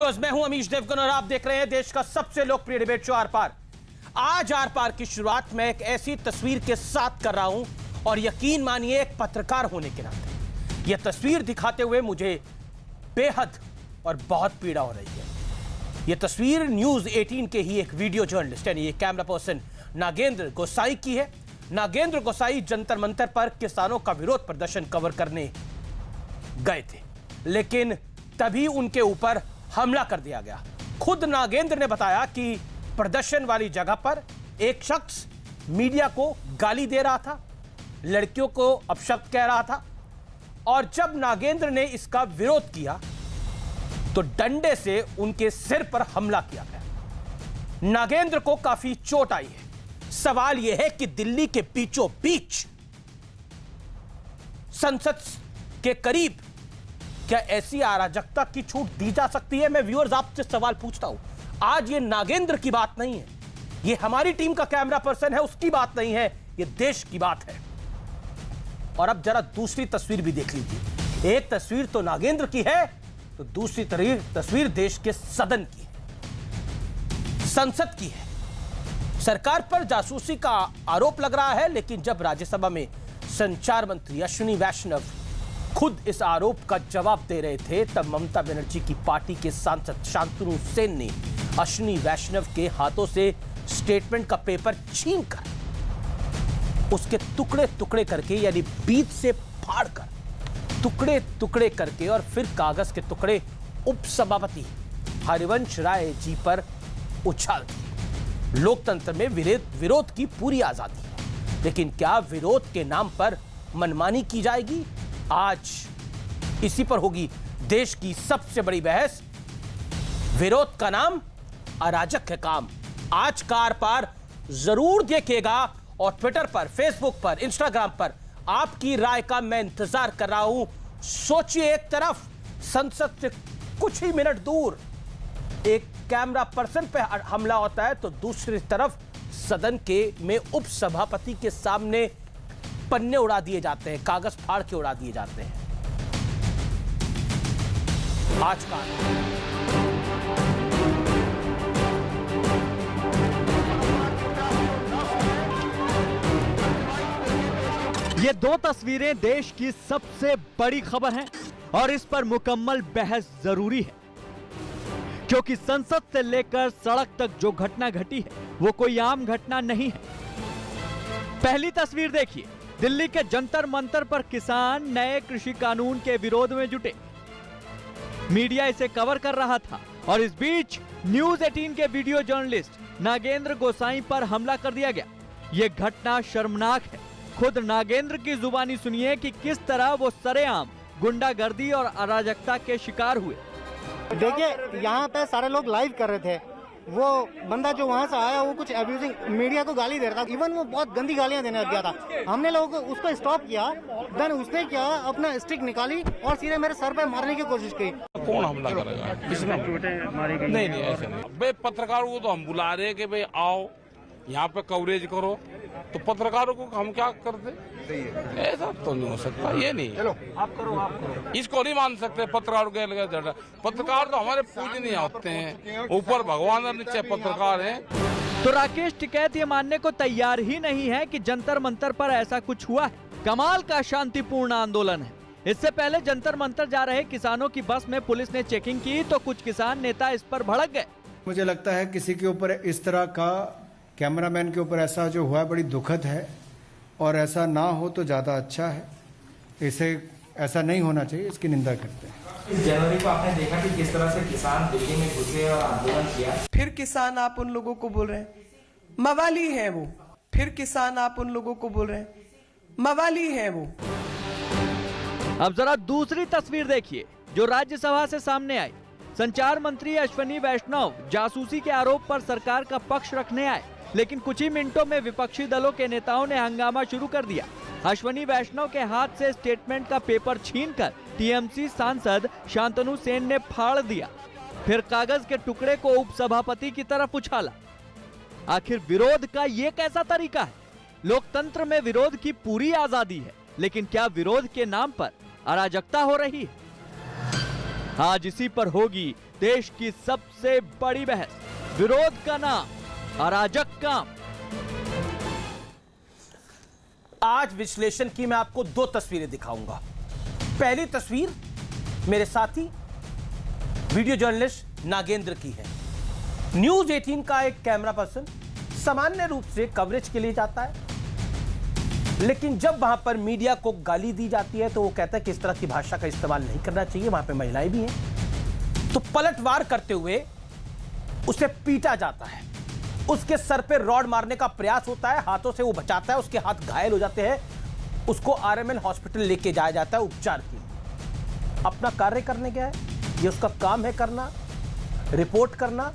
मैं हूं अमीश देवगन और आप देख रहे हैं देश का सबसे लोकप्रिय डिबेट शो आर पार। आज आर पार की शुरुआत मैं एक ऐसी तस्वीर के साथ कर रहा हूं और यकीन मानिए एक पत्रकार होने के नाते यह तस्वीर दिखाते हुए मुझे बेहद और बहुत पीड़ा हो रही है। यह तस्वीर न्यूज 18 के ही एक वीडियो जर्नलिस्ट यानी ये कैमरा पर्सन नागेंद्र गोसाई की है। नागेंद्र गोसाई जंतर मंतर पर किसानों का विरोध प्रदर्शन कवर करने गए थे, लेकिन तभी उनके ऊपर हमला कर दिया गया। खुद नागेंद्र ने बताया कि प्रदर्शन वाली जगह पर एक शख्स मीडिया को गाली दे रहा था, लड़कियों को अपशब्द कह रहा था और जब नागेंद्र ने इसका विरोध किया तो डंडे से उनके सिर पर हमला किया गया। नागेंद्र को काफी चोट आई है। सवाल यह है कि दिल्ली के बीचों बीच संसद के करीब क्या ऐसी अराजकता की छूट दी जा सकती है? मैं व्यूअर्स आपसे सवाल पूछता हूं। आज ये नागेंद्र की बात नहीं है, ये हमारी टीम का कैमरा पर्सन है उसकी बात नहीं है, ये देश की बात है। और अब जरा दूसरी तस्वीर भी देख लीजिए। एक तस्वीर तो नागेंद्र की है तो दूसरी तस्वीर देश के सदन की है, संसद की है। सरकार पर जासूसी का आरोप लग रहा है, लेकिन जब राज्यसभा में संचार मंत्री अश्विनी वैष्णव खुद इस आरोप का जवाब दे रहे थे तब ममता बनर्जी की पार्टी के सांसद शांतनु सेन ने अश्विनी वैष्णव के हाथों से स्टेटमेंट का पेपर छीनकर उसके टुकड़े टुकड़े करके यानी बीच से फाड़कर टुकड़े टुकड़े करके और फिर कागज के टुकड़े उपसभापति हरिवंश राय जी पर उछाल दिए। लोकतंत्र में विरोध की पूरी आजादी है, लेकिन क्या विरोध के नाम पर मनमानी की जाएगी? आज इसी पर होगी देश की सबसे बड़ी बहस। विरोध का नाम अराजक है काम। आज का आर पार जरूर देखिएगा और ट्विटर पर, फेसबुक पर, इंस्टाग्राम पर आपकी राय का मैं इंतजार कर रहा हूं। सोचिए, एक तरफ संसद से कुछ ही मिनट दूर एक कैमरा पर्सन पे हमला होता है तो दूसरी तरफ सदन के में उपसभापति के सामने पन्ने उड़ा दिए जाते हैं, कागज फाड़ के उड़ा दिए जाते हैं। आज का ये दो तस्वीरें देश की सबसे बड़ी खबर हैं और इस पर मुकम्मल बहस जरूरी है, क्योंकि संसद से लेकर सड़क तक जो घटना घटी है वो कोई आम घटना नहीं है। पहली तस्वीर देखिए, दिल्ली के जंतर मंतर पर किसान नए कृषि कानून के विरोध में जुटे। मीडिया इसे कवर कर रहा था और इस बीच न्यूज 18 के वीडियो जर्नलिस्ट नागेंद्र गोसाई पर हमला कर दिया गया। यह घटना शर्मनाक है। खुद नागेंद्र की जुबानी सुनिए कि किस तरह वो सरेआम गुंडागर्दी और अराजकता के शिकार हुए। देखिए, यहाँ पे सारे लोग लाइव कर रहे थे। वो बंदा जो वहाँ से आया वो कुछ अब्यूजिंग मीडिया को गाली दे रहा था। इवन वो बहुत गंदी गालियाँ देने लग गया था। हमने लोगों को उसको स्टॉप किया, देन उसने क्या अपना स्टिक निकाली और सीधे मेरे सर पे मारने की कोशिश की। कौन हमला करेगा? किसने? नहीं ऐसा नहीं। भाई पत्रकारों को तो हम बुला रहे हैं कि भाई आओ यहाँ पे कवरेज करो, तो पत्रकारों को हम क्या करते? ऐसा तो नहीं हो सकता। ये नहीं, चलो आप करो इसको नहीं मान सकते। पत्रकारों के लगे पत्रकार तो हमारे पूजनीय होते हैं, ऊपर भगवान और नीचे पत्रकार हैं। तो राकेश टिकैत ये मानने को तैयार ही नहीं है कि जंतर मंतर पर ऐसा कुछ हुआ है। कमाल का शांतिपूर्ण आंदोलन है। इससे पहले जंतर मंतर जा रहे किसानों की बस में पुलिस ने चेकिंग की तो कुछ किसान नेता इस पर भड़क गए। मुझे लगता है किसी के ऊपर इस तरह का, कैमरामैन के ऊपर ऐसा जो हुआ है बड़ी दुखद है और ऐसा ना हो तो ज्यादा अच्छा है। इसे ऐसा नहीं होना चाहिए, इसकी निंदा करते हैं। इस जनवरी को आपने देखा कि किस तरह से किसान दिल्ली में घुसे और आंदोलन किया। फिर किसान आप उन लोगों को बोल रहे हैं मवाली है वो। फिर किसान आप उन लोगों को बोल रहे हैं मवाली है वो। अब जरा दूसरी तस्वीर देखिए जो राज्यसभा से सामने आई। संचार मंत्री अश्विनी वैष्णव जासूसी के आरोप पर सरकार का पक्ष रखने आए, लेकिन कुछ ही मिनटों में विपक्षी दलों के नेताओं ने हंगामा शुरू कर दिया। अश्विनी वैष्णव के हाथ से स्टेटमेंट का पेपर छीनकर टीएमसी सांसद शांतनु सेन ने फाड़ दिया, फिर कागज के टुकड़े को उपसभापति की तरफ उछाला। आखिर विरोध का ये कैसा तरीका है? लोकतंत्र में विरोध की पूरी आजादी है, लेकिन क्या विरोध के नाम पर अराजकता हो रही है? आज इसी पर होगी देश की सबसे बड़ी बहस। विरोध का नाम अराजक काम। आज विश्लेषण की मैं आपको दो तस्वीरें दिखाऊंगा। पहली तस्वीर मेरे साथी वीडियो जर्नलिस्ट नागेंद्र की है। न्यूज 18 का एक कैमरा पर्सन सामान्य रूप से कवरेज के लिए जाता है, लेकिन जब वहां पर मीडिया को गाली दी जाती है तो वो कहता है कि इस तरह की भाषा का इस्तेमाल नहीं करना चाहिए, वहां पे महिलाएं भी हैं। तो पलटवार करते हुए उसे पीटा जाता है, उसके सर पे रॉड मारने का प्रयास होता है, हाथों से वो बचाता है, उसके हाथ घायल हो जाते हैं, उसको आरएमएल हॉस्पिटल लेके जाया जाता है उपचार के लिए। अपना कार्य करने गया है, ये उसका काम है करना, रिपोर्ट करना।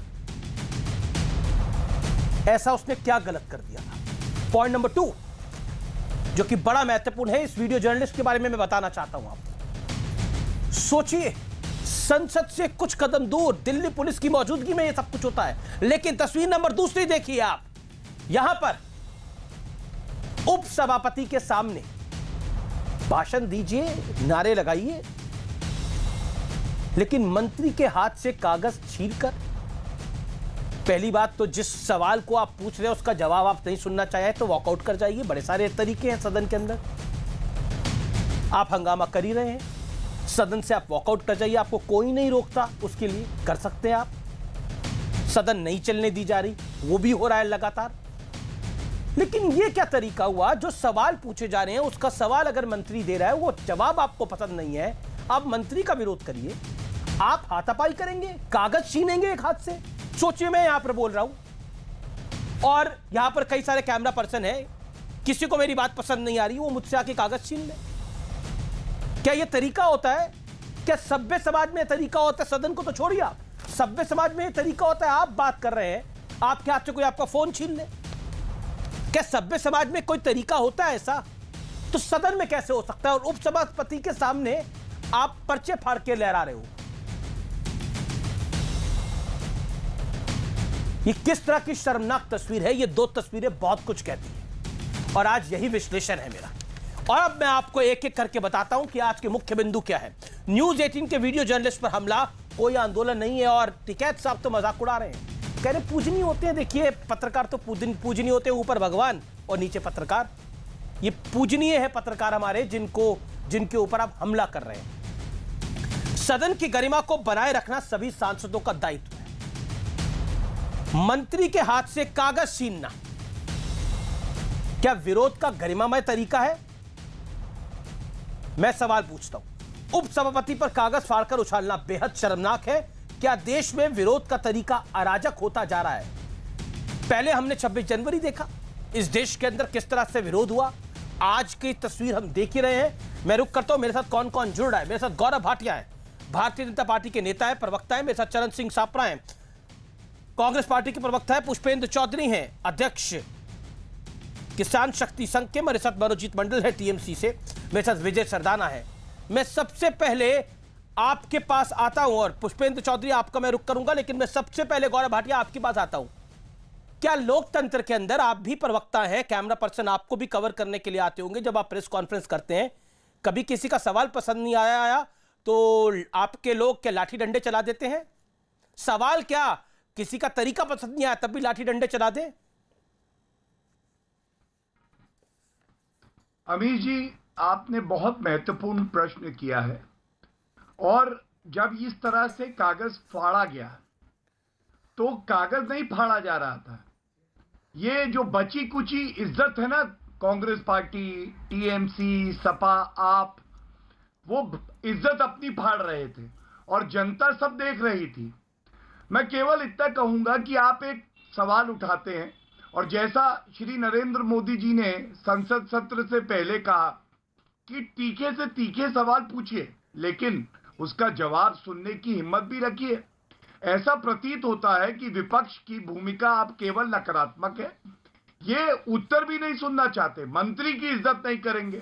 ऐसा उसने क्या गलत कर दिया था? पॉइंट नंबर 2 जो कि बड़ा महत्वपूर्ण है, इस वीडियो जर्नलिस्ट के बारे में मैं बताना चाहता हूं आपको। सोचिए, संसद से कुछ कदम दूर दिल्ली पुलिस की मौजूदगी में यह सब कुछ होता है, लेकिन तस्वीर नंबर 2 देखिए आप। यहां पर उप सभापति के सामने भाषण दीजिए, नारे लगाइए, लेकिन मंत्री के हाथ से कागज छीनकर। पहली बात तो जिस सवाल को आप पूछ रहे हैं उसका जवाब आप नहीं सुनना चाहे तो वॉकआउट कर जाइए। बड़े सारे तरीके हैं सदन के अंदर। आप हंगामा कर ही रहे हैं, सदन से आप वॉकआउट कर जाइए, आपको कोई नहीं रोकता, उसके लिए कर सकते हैं आप। सदन नहीं चलने दी जा रही, वो भी हो रहा है लगातार। लेकिन ये क्या तरीका हुआ? जो सवाल पूछे जा रहे हैं उसका सवाल अगर मंत्री दे रहा है, वो जवाब आपको पसंद नहीं है, आप मंत्री का विरोध करिए, आप हाथापाई करेंगे, कागज छीनेंगे एक हाथ से। सोचिए, मैं यहां पर बोल रहा हूं और यहां पर कई सारे कैमरा पर्सन है, किसी को मेरी बात पसंद नहीं आ रही, वो मुझसे आके कागज छीन ले। क्या यह तरीका होता है? क्या सभ्य समाज में तरीका होता है? सदन को तो छोड़िए आप, सभ्य समाज में यह तरीका होता है? आप बात कर रहे हैं, आपके हाथ से कोई आपका फोन छीन ले, क्या सभ्य समाज में कोई तरीका होता है ऐसा? तो सदन में कैसे हो सकता है? और उपसभापति के सामने आप पर्चे फाड़ के लहरा रहे हो। ये किस तरह की शर्मनाक तस्वीर है? ये दो तस्वीरें बहुत कुछ कहती हैं और आज यही विश्लेषण है मेरा। और अब मैं आपको एक एक करके बताता हूं कि आज के मुख्य बिंदु क्या है। न्यूज 18 के वीडियो जर्नलिस्ट पर हमला कोई आंदोलन नहीं है और टिकैत साहब तो मजाक उड़ा रहे हैं, कह रहे पूजनीय होते हैं। देखिए, पत्रकार तो पूजनीय होते हैं, ऊपर भगवान और नीचे पत्रकार। ये पूजनीय है पत्रकार हमारे, जिनके ऊपर आप हमला कर रहे हैं। सदन की गरिमा को बनाए रखना सभी सांसदों का दायित्व है। मंत्री के हाथ से कागज छीनना क्या विरोध का गरिमामय तरीका है? मैं सवाल पूछता हूं। उपसभापति पर कागज फाड़कर उछालना बेहद शर्मनाक है। क्या देश में विरोध का तरीका अराजक होता जा रहा है? पहले हमने 26 जनवरी देखा, इस देश के अंदर किस तरह से विरोध हुआ। आज की तस्वीर हम देख ही रहे हैं। मैं रुक करता हूं, मेरे साथ कौन कौन जुड़ रहा है। मेरे साथ गौरव भाटिया है, भारतीय जनता पार्टी के नेता है, प्रवक्ता है। मेरे साथ चरण सिंह सापरा है, कांग्रेस पार्टी के प्रवक्ता है। पुष्पेंद्र चौधरी हैं, अध्यक्ष किसान शक्ति संघ के। मेरे साथ मनोजीत मंडल है टीएमसी से। मेरे साथ विजय सरदाना है। मैं सबसे पहले आपके पास आता हूं और पुष्पेंद्र चौधरी आपका मैं रुक करूंगा, लेकिन मैं सबसे पहले गौरव भाटिया आपके पास आता हूं। क्या लोकतंत्र के अंदर, आप भी प्रवक्ता हैं, कैमरा पर्सन आपको भी कवर करने के लिए आते होंगे, जब आप प्रेस कॉन्फ्रेंस करते हैं, कभी किसी का सवाल पसंद नहीं आया तो आपके लोग क्या लाठी डंडे चला देते हैं? सवाल क्या, किसी का तरीका पसंद नहीं आया तब भी लाठी डंडे चला दे? अमीर जी, आपने बहुत महत्वपूर्ण प्रश्न किया है। और जब इस तरह से कागज फाड़ा गया तो कागज नहीं फाड़ा जा रहा था। ये जो बची कुची इज्जत है ना, कांग्रेस पार्टी, टीएमसी, सपा, आप, वो इज्जत अपनी फाड़ रहे थे और जनता सब देख रही थी। मैं केवल इतना कहूंगा कि आप एक सवाल उठाते हैं और जैसा श्री नरेंद्र मोदी जी ने संसद सत्र से पहले कहा कि तीखे से तीखे सवाल पूछिए, लेकिन उसका जवाब सुनने की हिम्मत भी रखिए। ऐसा प्रतीत होता है कि विपक्ष की भूमिका अब केवल नकारात्मक है, ये उत्तर भी नहीं सुनना चाहते, मंत्री की इज्जत नहीं करेंगे,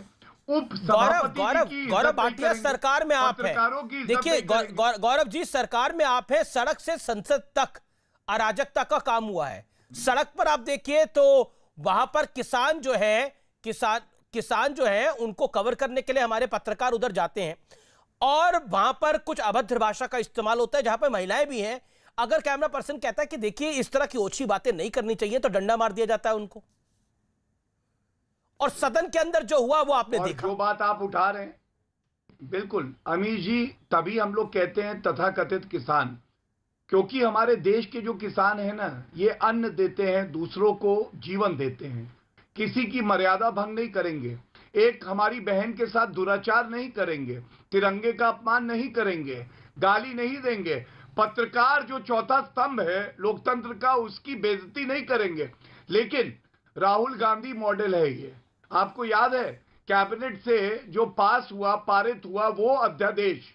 गौरव भाटिया, सरकार में आप हैं। देखिए गौरव जी, सरकार में आप हैं, सड़क से संसद तक अराजकता का काम हुआ है। सड़क पर आप देखिए तो वहां पर किसान जो है उनको कवर करने के लिए हमारे पत्रकार उधर जाते हैं। और वहां पर कुछ अभद्र भाषा का इस्तेमाल होता है, जहां पर महिलाएं भी हैं। अगर कैमरा पर्सन कहता है कि देखिए इस तरह की ओछी बातें नहीं करनी चाहिए, तो डंडा मार दिया जाता है उनको। और सदन के अंदर जो हुआ वो आपने देखा। जो बात आप उठा रहे हैं, बिल्कुल अमीर जी, तभी हम लोग कहते हैं तथाकथित किसान, क्योंकि हमारे देश के जो किसान हैं ना, ये अन्न देते हैं, दूसरों को जीवन देते हैं, किसी की मर्यादा भंग नहीं करेंगे, एक हमारी बहन के साथ दुराचार नहीं करेंगे, तिरंगे का अपमान नहीं करेंगे, गाली नहीं देंगे, पत्रकार जो चौथा स्तंभ है लोकतंत्र का, उसकी बेइज्जती नहीं करेंगे। लेकिन राहुल गांधी मॉडल है ये। आपको याद है कैबिनेट से जो पास हुआ, पारित हुआ वो अध्यादेश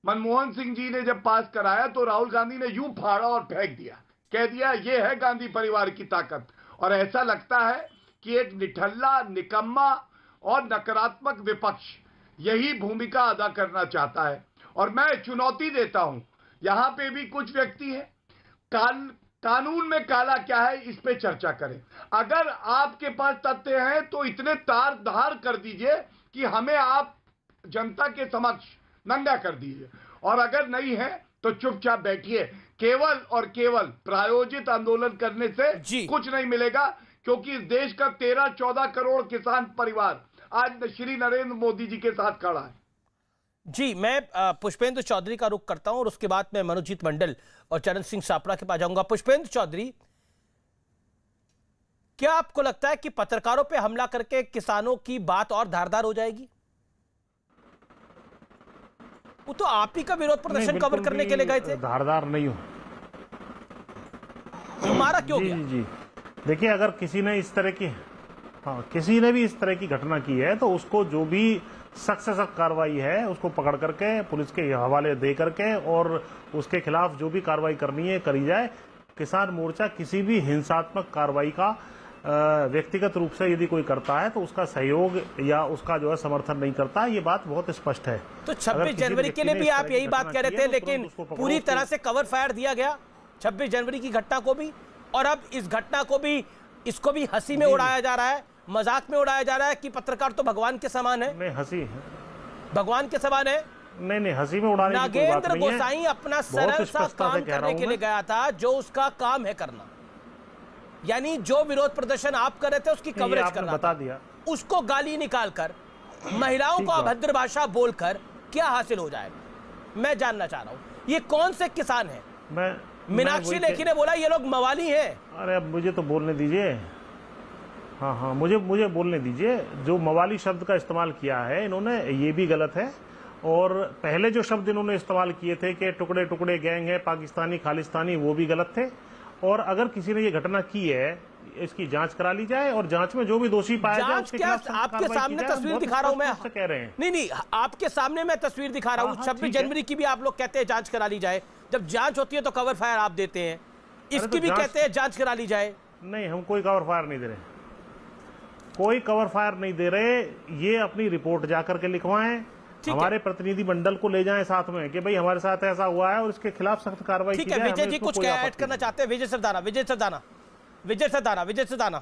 मनमोहन सिंह जी ने जब पास कराया तो राहुल गांधी ने यूं फाड़ा और फेंक दिया, कह दिया ये है गांधी परिवार की ताकत। और ऐसा लगता है कि एक निठल्ला, निकम्मा और नकारात्मक विपक्ष यही भूमिका अदा करना चाहता है। और मैं चुनौती देता हूं, यहां पे भी कुछ व्यक्ति हैं, कानून में काला क्या है इस पे चर्चा करें। अगर आपके पास तथ्य हैं तो इतने तार धार कर दीजिए कि हमें आप जनता के समक्ष नंगा कर दीजिए, और अगर नहीं है तो चुपचाप बैठिए। केवल और केवल प्रायोजित आंदोलन करने से कुछ नहीं मिलेगा, क्योंकि इस देश का 13-14 करोड़ किसान परिवार आज श्री नरेंद्र मोदी जी के साथ खड़ा है। जी, मैं पुष्पेंद्र चौधरी का रुख करता हूं और उसके बाद मैं मनोजीत मंडल और चरण सिंह सापड़ा के पास जाऊंगा। पुष्पेंद्र चौधरी, क्या आपको लगता है कि पत्रकारों पे हमला करके किसानों की बात और धारदार हो जाएगी? वो तो आप ही का विरोध प्रदर्शन कवर करने के लिए गए थे। धारदार नहीं हो, हमारा क्यों गया? जी, देखिए, अगर किसी ने इस तरह की किसी ने भी इस तरह की घटना की है तो उसको जो भी सख्त से सख्त कार्रवाई है उसको पकड़ करके पुलिस के हवाले दे करके और उसके खिलाफ जो भी कार्रवाई करनी है करी जाए। किसान मोर्चा किसी भी हिंसात्मक कार्रवाई का व्यक्तिगत रूप से यदि कोई करता है तो उसका सहयोग या उसका जो है समर्थन नहीं करता। ये बात बहुत स्पष्ट है। तो 26 जनवरी के लिए भी आप यही बात कह रहे थे, लेकिन पूरी तरह से कवर फायर दिया गया 26 जनवरी की घटना को भी, और अब इस घटना को भी, इसको भी हंसी में उड़ाया जा रहा है, मजाक में उड़ाया जा रहा है कि पत्रकार तो भगवान के समान है। नहीं, हंसी भगवान के समान है। नहीं, हंसी में उड़ाने की कोई बात नहीं है। नागेंद्र गोसाई अपना सरल सा काम करने के लिए गया था, जो उसका काम है करना, यानी जो विरोध प्रदर्शन आप कर रहे थे उसकी कवरेज करना, बता दिया। उसको गाली निकालकर, महिलाओं को अभद्र भाषा बोलकर क्या हासिल हो जाएगा, मैं जानना चाह रहा हूं। ये कौन से किसान हैं? मीनाक्षी लेखी ने बोला ये लोग मवाली हैं। अरे अब मुझे तो बोलने दीजिए। हाँ, मुझे बोलने दीजिए। जो मवाली शब्द का इस्तेमाल किया है इन्होंने, ये भी गलत है। और पहले जो शब्द इन्होंने इस्तेमाल किए थे कि टुकड़े टुकड़े गैंग है, पाकिस्तानी खालिस्तानी, वो भी गलत थे। और अगर किसी ने ये घटना की है इसकी जांच करा ली जाए और जांच में जो भी दोषी पाया जाए उसके खिलाफ आपके सामने तस्वीर दिखा रहा हूं मैं, कह रहे हैं। नहीं, आपके सामने मैं तस्वीर दिखा रहा हूं। 26 जनवरी की भी आप लोग कहते हैं जांच करा ली जाए, जब जांच होती है तो कवर फायर आप देते हैं, इसकी भी कहते हैं जांच करा ली जाए। नहीं, हम कोई कवर फायर नहीं दे रहे, कोई कवर फायर नहीं दे रहे। ये अपनी रिपोर्ट जाकर के लिखवाएं, हमारे प्रतिनिधि मंडल को ले जाएं साथ में कि भाई हमारे साथ ऐसा हुआ है और इसके खिलाफ सख्त कार्रवाई की जाए। विजय जी कुछ ऐड करना चाहते हैं? विजय सरदाना।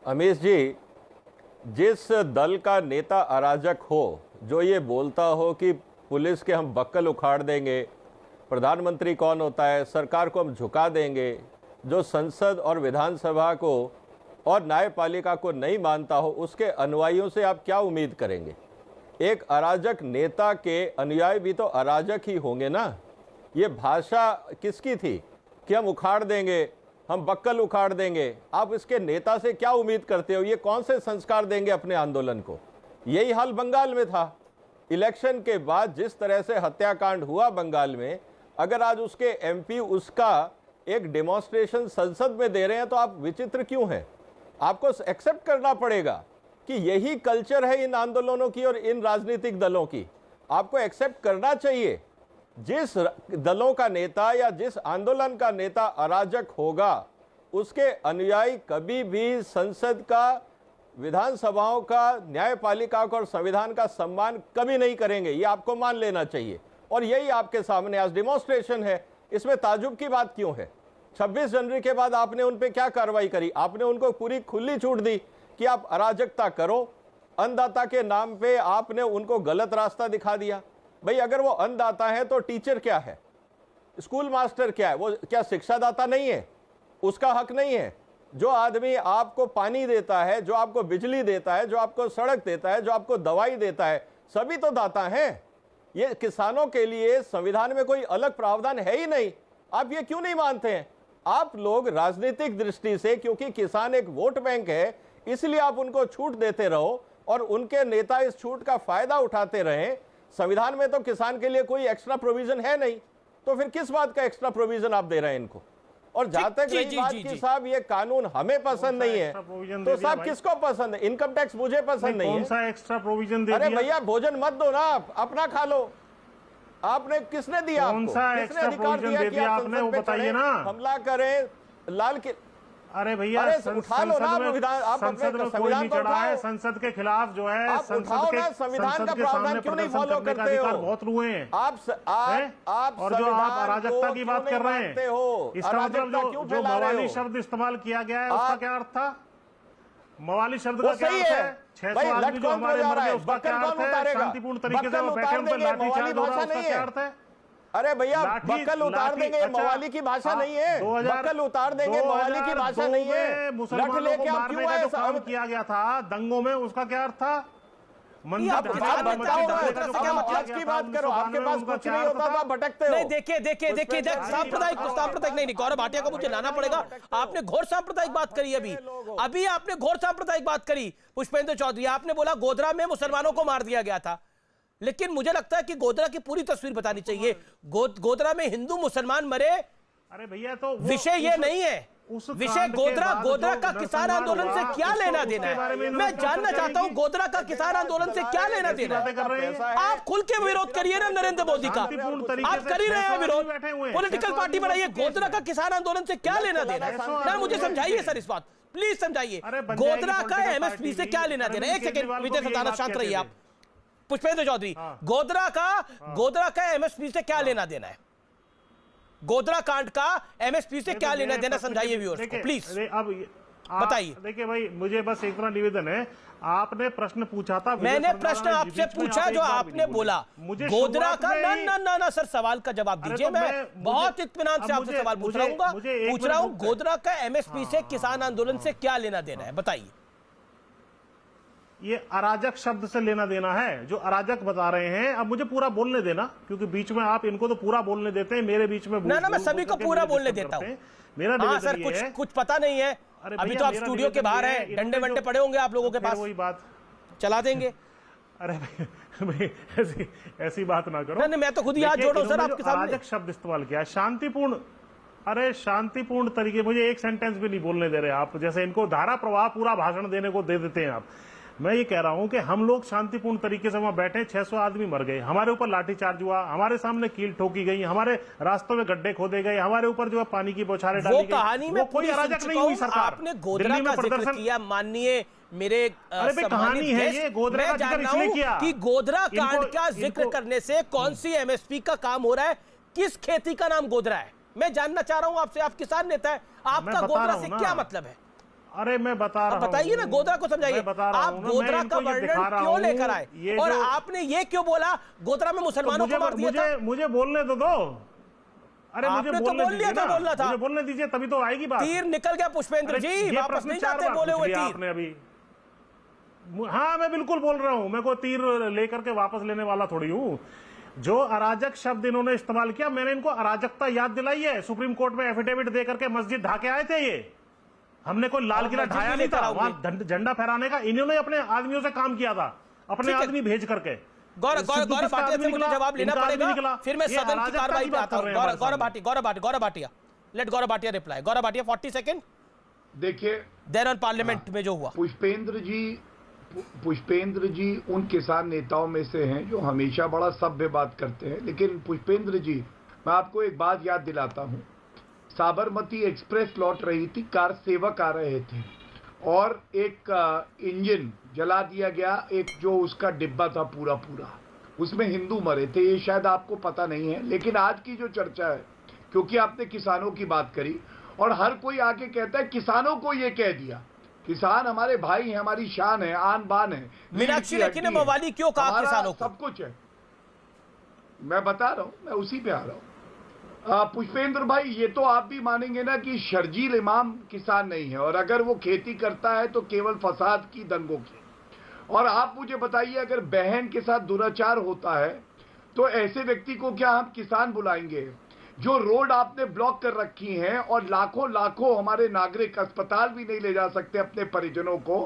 अमीश जी, जिस दल का नेता अराजक हो, जो ये बोलता हो कि पुलिस के हम बक्कल उखाड़ देंगे, प्रधानमंत्री कौन होता है, सरकार को हम झुका देंगे, जो संसद और विधानसभा को और न्यायपालिका को नहीं मानता हो, उसके अनुयायियों से आप क्या उम्मीद करेंगे? एक अराजक नेता के अनुयायी भी तो अराजक ही होंगे ना। ये भाषा किसकी थी कि हम उखाड़ देंगे, हम बक्कल उखाड़ देंगे? आप इसके नेता से क्या उम्मीद करते हो? ये कौन से संस्कार देंगे अपने आंदोलन को? यही हाल बंगाल में था। इलेक्शन के बाद जिस तरह से हत्याकांड हुआ बंगाल में, अगर आज उसके एमपी उसका एक डेमोन्स्ट्रेशन संसद में दे रहे हैं तो आप विचित्र क्यों हैं? आपको एक्सेप्ट करना पड़ेगा कि यही कल्चर है इन आंदोलनों की और इन राजनीतिक दलों की। आपको एक्सेप्ट करना चाहिए। जिस दलों का नेता या जिस आंदोलन का नेता अराजक होगा, उसके अनुयायी कभी भी संसद का, विधानसभाओं का, न्यायपालिका का और संविधान का सम्मान कभी नहीं करेंगे। ये आपको मान लेना चाहिए। और यही आपके सामने आज डिमॉन्स्ट्रेशन है। इसमें ताजुब की बात क्यों है? 26 जनवरी के बाद आपने उन पे क्या कार्रवाई करी? आपने उनको पूरी खुली छूट दी कि आप अराजकता करो, अन्नदाता के नाम पे आपने उनको गलत रास्ता दिखा दिया। भाई अगर वो अन्नदाता है तो टीचर क्या है, स्कूल मास्टर क्या है? वो क्या शिक्षादाता नहीं है? उसका हक नहीं है? जो आदमी आपको पानी देता है, जो आपको बिजली देता है, जो आपको सड़क देता है, जो आपको दवाई देता है, सभी तो दाता हैं। ये किसानों के लिए संविधान में कोई अलग प्रावधान है ही नहीं। आप ये क्यों नहीं मानते हैं? आप लोग राजनीतिक दृष्टि से, क्योंकि किसान एक वोट बैंक है, इसलिए आप उनको छूट देते रहो और उनके नेता इस छूट का फायदा उठाते रहें। संविधान में तो किसान के लिए कोई एक्स्ट्रा प्रोविजन है नहीं, तो फिर किस बात का एक्स्ट्रा प्रोविजन आप दे रहे हैं इनको? और जहां तक रही बात कि साहब ये कानून हमें पसंद नहीं है, तो साहब किसको पसंद है? इनकम टैक्स मुझे पसंद नहीं है। कौन सा एक्स्ट्रा प्रोविजन दे दिया? अरे भैया भोजन मत दो ना, अपना खा लो। आपने किसने दिया? कौन सा एक्स्ट्रा प्रोविजन दे दिया आपने, वो बताइए ना। हमला करें लाल के, अरे भैया उठा लो ना विधान, आप संसद में कोई नहीं चढ़ा है, संसद के खिलाफ जो है संविधान का प्रावधान क्यों नहीं फॉलो करते हो? बहुत रुए हैं आप और जो आप अराजकता की बात कर रहे हैं, इसका मतलब जो मवाली शब्द इस्तेमाल किया गया है उसका क्या अर्थ था? मवाली शब्द का क्या अर्थ है? 600 आदमी जो हमारे मर गए उसका क्या अर्थ है? शांतिपूर्ण तरीके से वो बैठे उन पर लाठीचार्ज हो रहा है, उसका क्या अर्थ है? अरे भैया बक्कल उतार देंगे, मवाली की भाषा नहीं है। बक्कल उतार देंगे, मवाली की भाषा नहीं है। मुसलमानों को मारने का जो काम किया गया था दंगों में, उसका क्या अर्थ था? आज की बात करो, आपके पास कुछ नहीं होता तो आप भटकते हो। नहीं देखिए सांप्रदायिक नहीं, गौरव भाटिया को मुझे लाना पड़ेगा। आपने घोर सांप्रदायिक बात करी अभी आपने घोर सांप्रदायिक बात करी। पुष्पेंद्र चौधरी, आपने बोला गोधरा में मुसलमानों को मार दिया गया था, लेकिन मुझे लगता है कि गोधरा की पूरी तस्वीर बतानी चाहिए। गोधरा में हिंदू मुसलमान मरे, अरे भैया तो विषय ये नहीं है। विषय गोधरा का किसान आंदोलन से क्या लेना देना है? मैं जानना चाहता हूं गोधरा का किसान आंदोलन से क्या लेना देना है? आप खुल के विरोध करिए ना नरेंद्र मोदी का, आप कर ही रहे हैं विरोध, पॉलिटिकल पार्टी बनाइए। गोधरा का किसान आंदोलन से क्या लेना देना है? मुझे समझाइए सर, इस बात प्लीज समझाइए। गोधरा का एमएसपी से क्या लेना देना है? एक सेकंड विजय सदानंद, शांत रहिए आप। पुष्पेंद्र चौधरी, गोधरा का एमएसपी से क्या लेना देना है? गोधरा कांड का एमएसपी से क्या लेना देना, समझाइए व्यूअर्स को प्लीज। अब बताइए। देखिए भाई, मुझे बस एक तरह निवेदन है, आपने प्रश्न पूछा था, मैंने प्रश्न आपसे पूछा जो आपने बोला गोधरा का। ना सर, सवाल का जवाब दीजिए। मैं बहुत इत्मीनान से आपसे सवाल पूछ रहा हूं गोधरा का एमएसपी से किसान आंदोलन से क्या लेना देना है, बताइए। ये अराजक शब्द से लेना देना है, जो अराजक बता रहे हैं। अब मुझे पूरा बोलने देना, क्योंकि बीच में आप इनको तो पूरा बोलने देते हैं, मेरे बीच में ना मैं सभी को पूरा बोलने देता हूं। मेरा सर कुछ पता नहीं है, अभी तो आप स्टूडियो के बाहर हैं, डंडे वंडे पड़े होंगे आप लोगों के पास, वही बात चला देंगे। अरे भाई ऐसी बात ना करो। नहीं, मैं तो खुद ही हाथ जोड़ रहा हूं सर आपके सामने। अराजक शब्द इस्तेमाल किया, शांतिपूर्ण। अरे शांतिपूर्ण तरीके, मुझे एक सेंटेंस भी नहीं बोलने दे रहे आप। जैसे इनको धारा प्रवाह पूरा भाषण देने को दे देते हैं आप। मैं ये कह रहा हूं कि हम लोग शांतिपूर्ण तरीके से वहां बैठे, 600 आदमी मर गए, हमारे ऊपर लाठीचार्ज हुआ, हमारे सामने कील ठोकी गई, हमारे रास्तों में गड्ढे खोदे गए, हमारे ऊपर जो है पानी की बौछारें डाली गई। कहानी में कोई अराजक नहीं हुई सरकार। आपने गोधरा का जिक्र किया, माननीय मेरे कहानी है ये, गोधरा का जिक्र इसलिए किया कि गोधरा कांड का जिक्र करने से कौन सी एमएसपी का काम हो रहा है, किस खेती का नाम गोधरा है, मैं जानना चाह रहा हूं आपसे। आप किसान नेता है, आपका गोधरा से क्या मतलब है? अरे मैं बता रहा हूं, बताइए ना, गोधरा को समझाइए। आप गोधरा का वर्णन क्यों लेकर आए, और आपने ये क्यों बोला गोधरा में मुसलमानों को मार दिया था? मुझे बोलने दो। अरे मुझे बोलना था, मुझे बोलने दीजिए, तभी तो आएगी बात। तीर निकल गया पुष्पेंद्र जी, वापस नहीं जाते बोले हुए तीर। आपने अभी, हाँ मैं बिल्कुल बोल रहा हूं, मैं कोई तीर लेकर के वापस लेने वाला थोड़ी हूं। जो अराजक शब्द इन्होंने इस्तेमाल किया, मैंने इनको अराजकता याद दिलाई है। सुप्रीम कोर्ट में एफिडेविट देकर के मस्जिद ढाके आए थे ये, हमने कोई लाल किला ढाया नहीं था, वहां झंडा फहराने का इन्होंने अपने आदमियों से काम किया था, अपने आदमी भेज करके। गौरव भाटिया से मुझे जवाब लेना पड़ेगा, फिर मैं सदन की कार्रवाई पे आता हूं। Gaurav Bhatia, late Gaurav Bhatia reply. Gaurav Bhatia 40 second. देखिए देन पार्लियामेंट में जो हुआ, पुष्पेंद्र जी उन किसान नेताओं में से हैं जो हमेशा बड़ा सभ्य बात करते हैं। लेकिन पुष्पेंद्र जी, मैं आपको एक बात याद दिलाता हूं, साबरमती एक्सप्रेस लौट रही थी, कार सेवक आ रहे थे और एक इंजन जला दिया गया, एक जो उसका डिब्बा था पूरा उसमें हिंदू मरे थे। ये शायद आपको पता नहीं है, लेकिन आज की जो चर्चा है, क्योंकि आपने किसानों की बात करी और हर कोई आके कहता है किसानों को ये कह दिया, किसान हमारे भाई हैं, हमारी शान है, आन बान है। मीनाक्षी लेखी ने मवाली क्यों कहा किसानों को? सब कुछ है, मैं बता रहा हूं, मैं उसी पे आ रहा हूं। पुष्पेंद्र भाई, ये तो आप भी मानेंगे ना कि शर्जील इमाम किसान नहीं है, और अगर वो खेती करता है तो केवल फसाद की, दंगों की। और आप मुझे बताइए, अगर बहन के साथ दुराचार होता है तो ऐसे व्यक्ति को क्या हम किसान बुलाएंगे? जो रोड आपने ब्लॉक कर रखी हैं और लाखों लाखों हमारे नागरिक अस्पताल भी नहीं ले जा सकते अपने परिजनों को,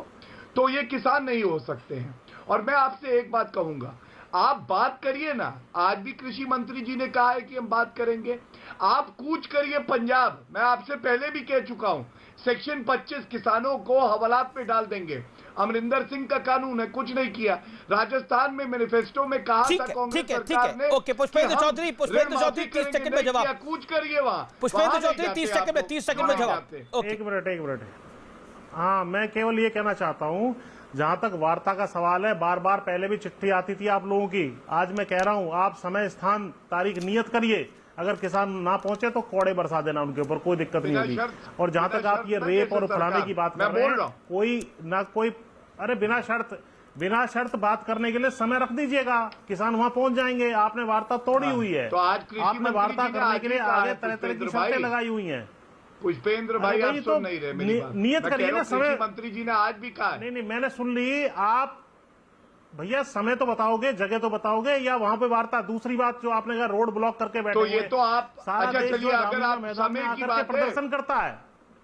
तो ये किसान नहीं हो सकते हैं। और मैं आपसे एक बात कहूंगा, आप बात करिए ना, आज भी कृषि मंत्री जी ने कहा है कि हम बात करेंगे। आप कूच करिए पंजाब, मैं आपसे पहले भी कह चुका हूं, सेक्शन 25 किसानों को हवालात पे डाल देंगे। अमरिंदर सिंह का कानून है, कुछ नहीं किया। राजस्थान में मैनिफेस्टो में कहा था कांग्रेस सरकार ने। ओके, पुष्पेंद्र चौधरी 30 सेकंड में जवाब। कूच करिए वहां, पुष्पेंद्र चौधरी 30 सेकंड में जवाब। एक मिनट। हाँ, मैं केवल ये कहना चाहता हूँ, जहां तक वार्ता का सवाल है, बार बार पहले भी चिट्ठी आती थी आप लोगों की। आज मैं कह रहा हूं, आप समय, स्थान, तारीख नियत करिए। अगर किसान ना पहुंचे तो कोड़े बरसा देना उनके ऊपर, कोई दिक्कत नहीं होगी। और जहां तक आप ये रेप और फलाने की बात कर रहे हैं, अरे बिना शर्त बात करने के लिए समय रख दीजिएगा, किसान वहां पहुंच जाएंगे। आपने वार्ता तोड़ी हुई है, तो आज आपने वार्ता करने के लिए आगे तरह तरह की शर्तें लगाई हुई हैं। पुष्पेंद्र भाई, आप सुन नहीं रहे मेरी बात। नियत करिए ना, समय मंत्री जी ने आज भी कहा। नहीं, मैंने सुन ली। आप भैया समय तो बताओगे, जगह तो बताओगे, या वहां पे वार्ता? दूसरी बात जो आपने कहा रोड ब्लॉक करके बैठे, तो ये तो आप सारा देश चलिए, अगर आप मैदान में समय की आकर के बात प्रदर्शन करता है,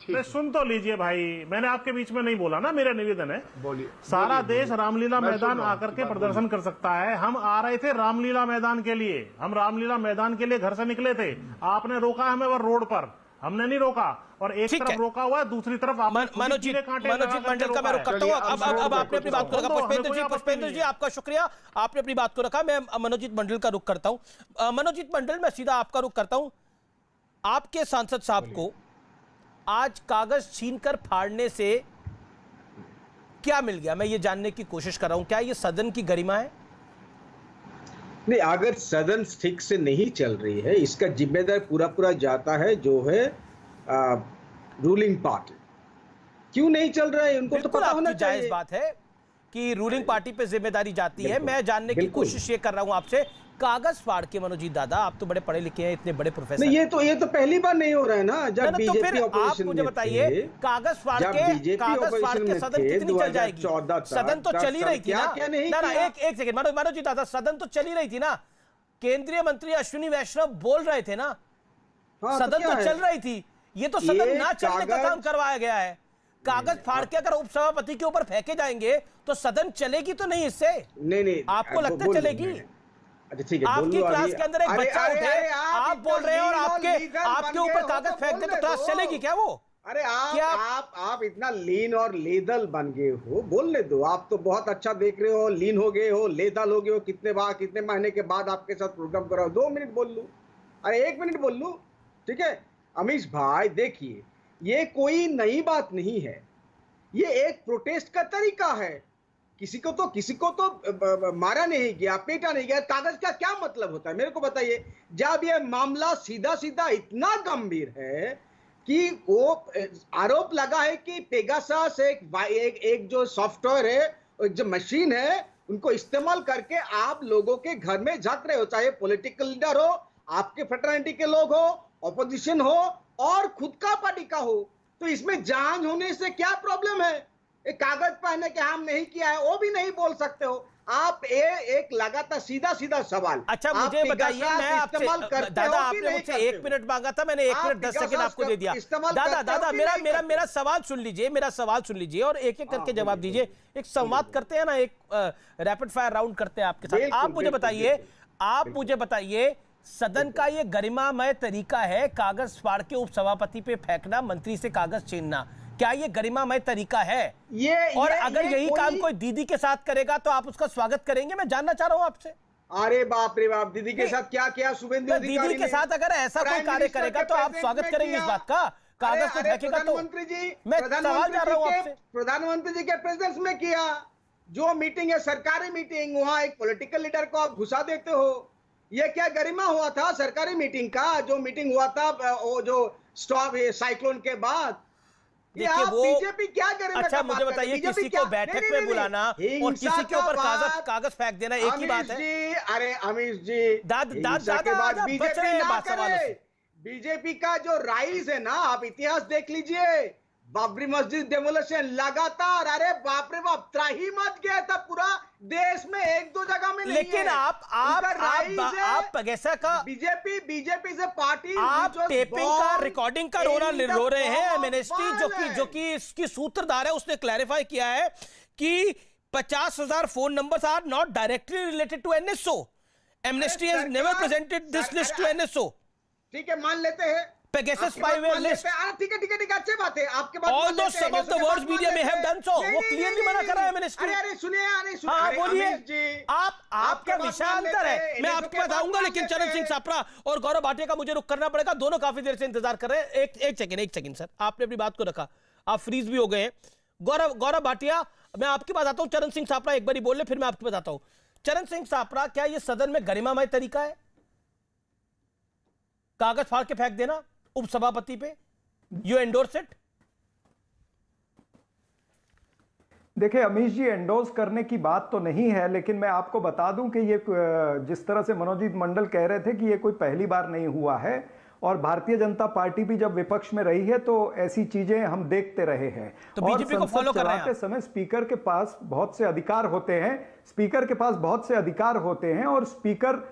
तो सुन तो लीजिए भाई, मैंने आपके बीच में नहीं बोला ना, मेरा निवेदन है। बोलिए। सारा देश रामलीला मैदान आकर के प्रदर्शन कर सकता है। हम आ रहे थे रामलीला मैदान के लिए, हम रामलीला मैदान के लिए घर से निकले थे। आपने रोका हमें वो रोड पर, हमने नहीं रोका। और एक तरफ रोका हुआ है, दूसरी तरफ मनोजीत मंडल का मैं रुख करता हूं। अब आपने अपनी बात को रखा। पुष्पेंद्र जी आपका शुक्रिया, आपने अपनी बात को रखा। मैं मनोजीत मंडल का रुख करता हूं। मनोजीत मंडल, मैं सीधा आपका रुख करता हूं। आपके सांसद साहब को आज कागज छीनकर फाड़ने से क्या मिल गया, मैं ये जानने की कोशिश कर रहा हूं। क्या ये सदन की गरिमा है? नहीं, अगर सदन ठीक से नहीं चल रही है, इसका जिम्मेदार पूरा जाता है जो है रूलिंग पार्टी। क्यों नहीं चल रहा है उनको तो पता होना चाहिए। जायज बात है कि रूलिंग पार्टी पे जिम्मेदारी जाती है। मैं जानने की कोशिश ये कर रहा हूं आपसे, कागज फाड़ के, मनोजीत दादा आप तो बड़े पढ़े लिखे हैं, इतने बड़े प्रोफेसर। नहीं, ये तो पहली बार नहीं हो रहा है ना। जब बीजेपी आप मुझे बताइए, कागज फाड़ के सदन कितनी चल जाएगी? सदन तो चल ही रही थी ना। एक सेकंड मनोजीत दादा, सदन तो चल ही रही थी ना। केंद्रीय मंत्री अश्विनी वैष्णव बोल रहे थे ना, सदन तो चल रही थी। ये तो सदन ना चलने का काम करवाया गया है। कागज फाड़ के अगर उपसभापति के ऊपर फेंके जाएंगे तो सदन चलेगी तो नहीं इससे? नहीं, आपको लगता है चलेगी? अच्छा ठीक है, आपकी क्लास के अंदर एक बच्चा उठे, आप बोल रहे हैं और आपके ऊपर कागज फेंक दे तो क्लास चलेगी क्या वो? अरे आप इतना लीन और लेदल बन गए हो, बोलने दो। आप तो बहुत अच्छा देख रहे हो, लीन हो गए हो, लेदल हो गए हो। कितने महीने के बाद आपके साथ प्रोग्राम कराओ, 2 मिनट बोल लूं, अरे 1 मिनट बोल लूं, ठीक है? अमीश भाई देखिए, ये कोई नई बात नहीं है, ये एक प्रोटेस्ट का तरीका है। किसी को तो मारा नहीं गया, पेटा नहीं गया। कागज का क्या मतलब होता है मेरे को बताइए। जब ये मामला सीधा इतना गंभीर है कि वो आरोप लगा है कि पेगासस एक जो सॉफ्टवेयर है, एक जो मशीन है, उनको इस्तेमाल करके आप लोगों के घर में झांक रहे हो, चाहे पॉलिटिकल लीडर हो, आपके फ्रेटर्निटी के लोग हो, ऑपोजिशन हो और खुद का पार्टी का हो। तो इसमें जांच होने से क्या प्रॉब्लम है? एक कागज पहने के हम नहीं किया है वो भी नहीं बोल सकते हो आप। एक लगातार सीधा सवाल। अच्छा मुझे बताइए, मैं आपसे दादा, आपने मुझसे 1 मिनट मांगा था, मैंने 1 मिनट 10 सेकंड आपको दे दिया। दादा मेरा सवाल सुन लीजिए और एक एक करके जवाब दीजिए। एक संवाद करते हैं ना, एक रैपिड फायर राउंड करते हैं आपके साथ। आप मुझे बताइए, सदन का ये गरिमामय तरीका है कागज फाड़ के उपसभापति पे फेंकना, मंत्री से कागज छीनना, क्या ये गरिमामय तरीका है? और अगर यही काम कोई दीदी के साथ करेगा तो आप उसका स्वागत करेंगे? मैं जानना चाह रहा हूं आपसे। अरे बाप रे बाप, दीदी के साथ क्या शुभेंदु अधिकारी दीदी के साथ अगर ऐसा कोई कार्य करेगा तो आप स्वागत करेंगे इस बात का? कागज से फेंकेगा तो? प्रधानमंत्री जी, मैं सवाल कर रहा हूं आपसे। प्रधानमंत्री जी के प्रेजेंस में किया जो मीटिंग है, सरकारी मीटिंग, वहां एक पॉलिटिकल लीडर को आप घुसा देते हो। ये क्या गरिमा हुआ था सरकारी मीटिंग का? जो मीटिंग हुआ था वो जो स्टॉप साइक्लोन के बाद, देखिए वो बीजेपी क्या करे? अच्छा मुझे बताइए, किसी को बैठक में बुलाना और किसी के ऊपर कागज फेंक देना एक ही बात है? अरे अमीश जी, बीजेपी का जो राइज है ना, आप इतिहास देख लीजिए, बाबरी मस्जिद डेमोलेशन लगातार, अरे बाप रे बाप, त्राही मच गया था पूरा देश में, एक दो जगह में नहीं। लेकिन है। आप पगेसा का बीजेपी से पार्टी, आप टेपिंग का, रिकॉर्डिंग का रो रहे हैं। एमनेस्टी जो कि इसकी सूत्रधार है, उसने क्लैरिफाई किया है कि 50,000 phone numbers are not directly related to NSO. Amnesty has never presented this list to NSO. ठीक है, मान लेते हैं Pegasus spyware list. ठीक है, अच्छी बात है आपके बात। Although some of the words media may have done so, वो क्लियरली मना कर रहा है मिनिस्ट्री। अरे सुनिए, हाँ बोलिए। आपका विषयांतर है, मैं आपको बताऊंगा, लेकिन चरण सिंह सापरा और गौरव भाटिया का मुझे रुक करना पड़ेगा। दोनों काफी देर से इंतजार कर रहे हैं। एक सेकंड सर, आपने अपनी बात को रखा, आप फ्रीज भी हो गए हैं। गौरव भाटिया, मैं आपकी बात आता हूं। चरण सिंह सापरा एक बार बोल ले, फिर मैं आपकी बताता हूं। चरण सिंह सापरा, क्या यह सदन में गरिमामय तरीका है कागज फाड़ के फेंक देना उपसभापति पे? You endorse it? देखिए अमीश जी, एंडोर्स करने की बात तो नहीं है, लेकिन मैं आपको बता दूं कि ये जिस तरह से मनोजीत मंडल कह रहे थे कि ये कोई पहली बार नहीं हुआ है, और भारतीय जनता पार्टी भी जब विपक्ष में रही है तो ऐसी चीजें हम देखते रहे हैं। तो बीजेपी को फॉलो कर रहे हैं। समय स्पीकर के पास बहुत से अधिकार होते हैं, और स्पीकर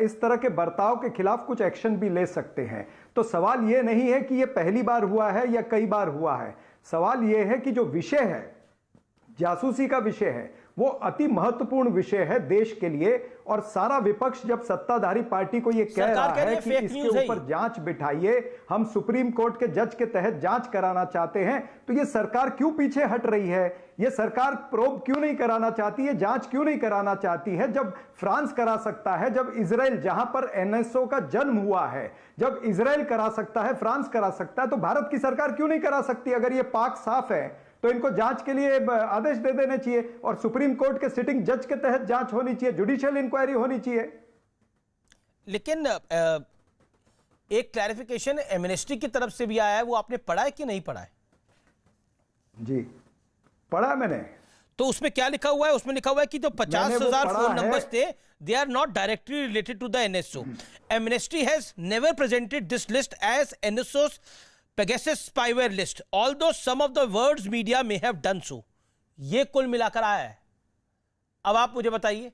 इस तरह के बर्ताव के खिलाफ कुछ एक्शन भी ले सकते हैं। तो सवाल यह नहीं है कि यह पहली बार हुआ है या कई बार हुआ है। सवाल यह है कि जो विषय है, जासूसी का विषय है, वो अति महत्वपूर्ण विषय है देश के लिए। और सारा विपक्ष जब सत्ताधारी पार्टी को यह कह रहा है कि इसके ऊपर जांच बिठाइए, हम सुप्रीम कोर्ट के जज के तहत जांच कराना चाहते हैं, तो यह सरकार क्यों पीछे हट रही है? यह सरकार प्रोब क्यों नहीं कराना चाहती है, जांच क्यों नहीं कराना चाहती है? जब फ्रांस करा सकता है, जब इजराइल, जहां पर एनएसओ का जन्म हुआ है, जब इजराइल करा सकता है, फ्रांस करा सकता है, तो भारत की सरकार क्यों नहीं करा सकती? अगर यह पाक साफ है तो इनको जांच के लिए आदेश दे देने चाहिए, और सुप्रीम कोर्ट के सिटिंग जज के तहत जांच होनी चाहिए, जुडिशियल इंक्वायरी होनी चाहिए। लेकिन एक क्लैरिफिकेशन एमनेस्टी की तरफ से भी आया है, वो आपने पढ़ा है कि नहीं पढ़ा है? जी पढ़ा है मैंने। तो उसमें क्या लिखा हुआ है? उसमें लिखा हुआ है कि जो 50,000 फोन नंबर्स थे, they are not directly related to the NSO. Amnesty has never presented this list as NSO's Pegasus spyware list, although some of the words media may have done so. ये कुल मिलाकर आया है। अब आप मुझे बताइए,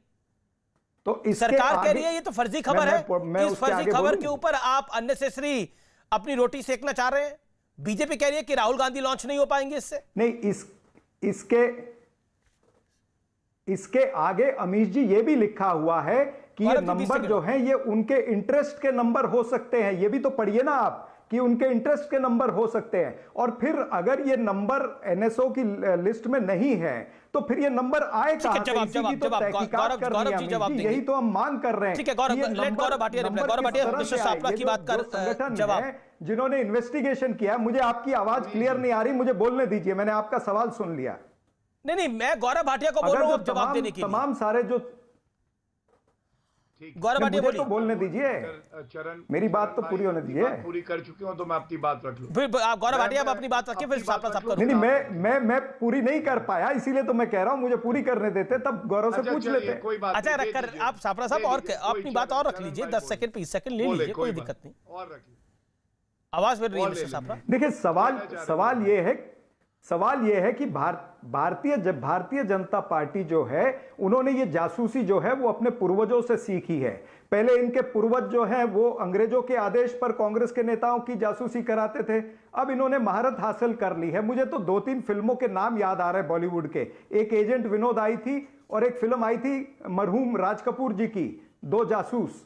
तो सरकार कह रही है ये तो फर्जी खबर है, इस फर्जी खबर के ऊपर आप अननेसेसरी अपनी रोटी सेकना चाह रहे हैं। बीजेपी कह रही है कि राहुल गांधी लॉन्च नहीं हो पाएंगे इससे। नहीं, इसके आगे अमीश जी ये भी लिखा हुआ है कि ये नंबर जो है ये उनके इंटरेस्ट के नंबर हो सकते हैं। ये भी तो पढ़िए ना आप, कि उनके इंटरेस्ट के नंबर हो सकते हैं। और फिर अगर ये नंबर एनएसओ की लिस्ट में नहीं है तो फिर ये नंबर आए कहां से? यही तो हम मांग कर रहे हैं। ठीक है, गौरव भाटिया की बात कर जवाब। जिन्होंने इन्वेस्टिगेशन किया, मुझे आपकी आवाज क्लियर नहीं आ रही, मुझे बोलने दीजिए, मैंने आपका सवाल सुन लिया। नहीं, मैं गौरव भाटिया को बोल रहा हूं जवाब देने के लिए। तमाम सारे जो गौरव भाटिया मुझे तो बोलने दीजिए, चरण, मेरी बात तो पूरी होने दीजिए। पूरी कर चुके हो तो मैं अपनी बात रख लूं। फिर गौरव भाटिया आप अपनी बात रखिए, फिर सापरा साहब नहीं, मैं पूरी नहीं कर पाया, इसीलिए तो मैं कह रहा हूं मुझे पूरी करने देते, तब गौरव से पूछ लेते। कोई बात अच्छा रखकर आप सापरा साहब और अपनी बात और रख लीजिए, 10 सेकंड 20 सेकंड ले लीजिए, कोई दिक्कत नहीं। और रखिए, आवाज मिल रही है मिस्टर सापरा। देखिए सवाल ये है कि भारतीय जनता पार्टी जो है, उन्होंने ये जासूसी जो है वो अपने पूर्वजों से सीखी है। पहले इनके पूर्वज जो है वो अंग्रेजों के आदेश पर कांग्रेस के नेताओं की जासूसी कराते थे। अब इन्होंने महारत हासिल कर ली है। मुझे तो 2-3 फिल्मों के नाम याद आ रहे हैं बॉलीवुड के। एक एजेंट विनोद आई थी और एक फिल्म आई थी मरहूम राज कपूर जी की, 2 जासूस।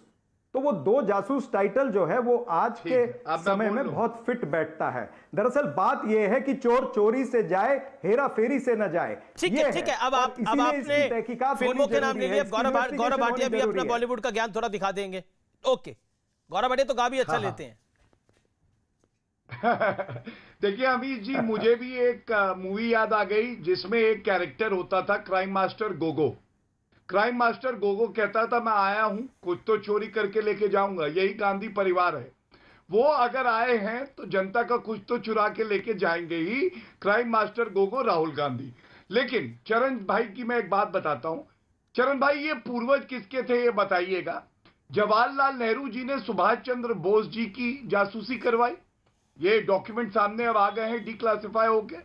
तो वो 2 जासूस टाइटल जो है वो आज के समय में बहुत फिट बैठता है। दरअसल बात ये है कि चोर चोरी से जाए, हेरा फेरी से न जाए। ठीक है। अब आपने फिल्मों के नाम ले लिए। गौरव भाटिया भी अपना बॉलीवुड का ज्ञान थोड़ा दिखा देंगे। ओके, गौरव भाटिया तो गा भी अच्छा लेते हैं। देखिए अमीश जी, मुझे भी एक मूवी याद आ गई जिसमें एक कैरेक्टर होता था crime master Gogo. Crime master Gogo कहता था मैं आया हूं, कुछ तो चोरी करके लेके जाऊंगा, यही गांधी परिवार है। वो अगर आए हैं तो जनता का कुछ तो चुरा के लेके जाएंगे ही, क्राइम मास्टर गोगो राहुल गांधी। लेकिन चरण भाई की मैं एक बात बताता हूं। चरण भाई, ये पूर्वज किसके थे ये बताइएगा। जवाहरलाल नेहरू जी ने सुभाष चंद्र बोस जी की जासूसी करवाई, ये डॉक्यूमेंट सामने अब आ गए हैं डिक्लासिफाई होके।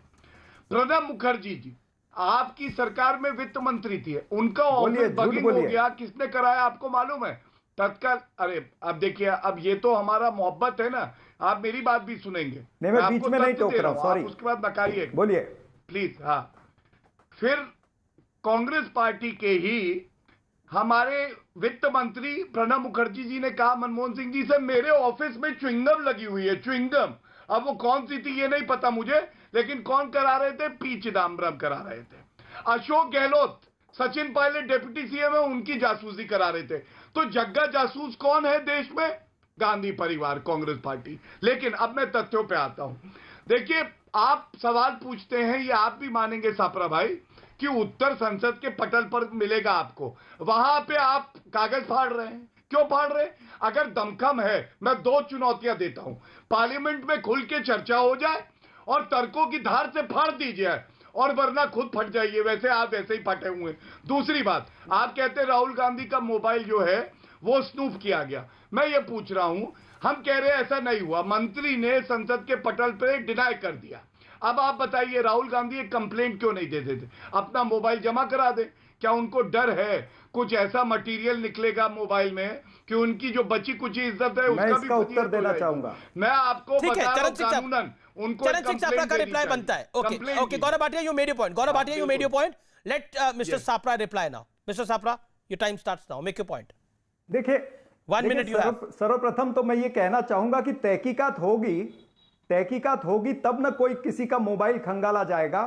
प्रणब मुखर्जी जी आपकी सरकार में वित्त मंत्री थी, उनका ऑफिस बगिंग हो गया, किसने कराया आपको मालूम है? तत्काल। अरे अब देखिए, अब ये तो हमारा मोहब्बत है ना, आप मेरी बात भी सुनेंगे। नहीं, मैं बीच में नहीं टोक रहा हूं, सॉरी। उसके बाद नकारिए, बोलिए प्लीज। हाँ, फिर कांग्रेस पार्टी के ही हमारे वित्त मंत्री प्रणब मुखर्जी जी ने कहा मनमोहन सिंह जी से, मेरे ऑफिस में च्युइंगम लगी हुई है, च्युइंगम। अब वो कौन सी थी ये नहीं पता मुझे, लेकिन कौन करा रहे थे? पी चिदम्बरम करा रहे थे। अशोक गहलोत, सचिन पायलट डिप्टी सीएम है, उनकी जासूसी करा रहे थे। तो जग्गा जासूस कौन है देश में? गांधी परिवार, कांग्रेस पार्टी। लेकिन अब मैं तथ्यों पे आता हूं। देखिए, आप सवाल पूछते हैं, ये आप भी मानेंगे सापरा भाई, कि उत्तर संसद के पटल पर मिलेगा आपको, वहां पे आप कागज फाड़ रहे हैं। क्यों फाड़ रहे? अगर दमखम है, मैं 2 चुनौतियां देता हूं। पार्लियामेंट में खुल के चर्चा हो जाए और तर्कों की धार से फाड़ दीजिए, और वरना खुद फट जाइए। वैसे आप ऐसे ही फटे हुए हैं। दूसरी बात, आप कहते हैं राहुल गांधी का मोबाइल जो है वो स्नूप किया गया। मैं ये पूछ रहा हूं, हम कह रहे हैं ऐसा नहीं हुआ, मंत्री ने संसद के पटल पे डिनाई कर दिया। अब आप बताइए, राहुल गांधी एक कंप्लेंट क्यों नहीं देते थे? अपना मोबाइल जमा करा दे। क्या उनको डर है कुछ ऐसा मटेरियल निकलेगा मोबाइल में कि उनकी जो बची कुछ इज्जत है उसका भी उत्तर देना चाहूंगा। मैं आपको बता रहा हूं, कानूनन उनको चरण सिंह सापरा का रिप्लाई बनता है। Okay okay, Gaurav Bhatia, you made your point. Gaurav Bhatia, you made your point. Let mister Sapra reply now. Mister Sapra, your time starts now, make your point. देखिए, 1 मिनट यू हैव। सर्वप्रथम तो मैं ये कहना चाहूंगा कि तहकीकात होगी तब ना कोई किसी का मोबाइल खंगाला जाएगा।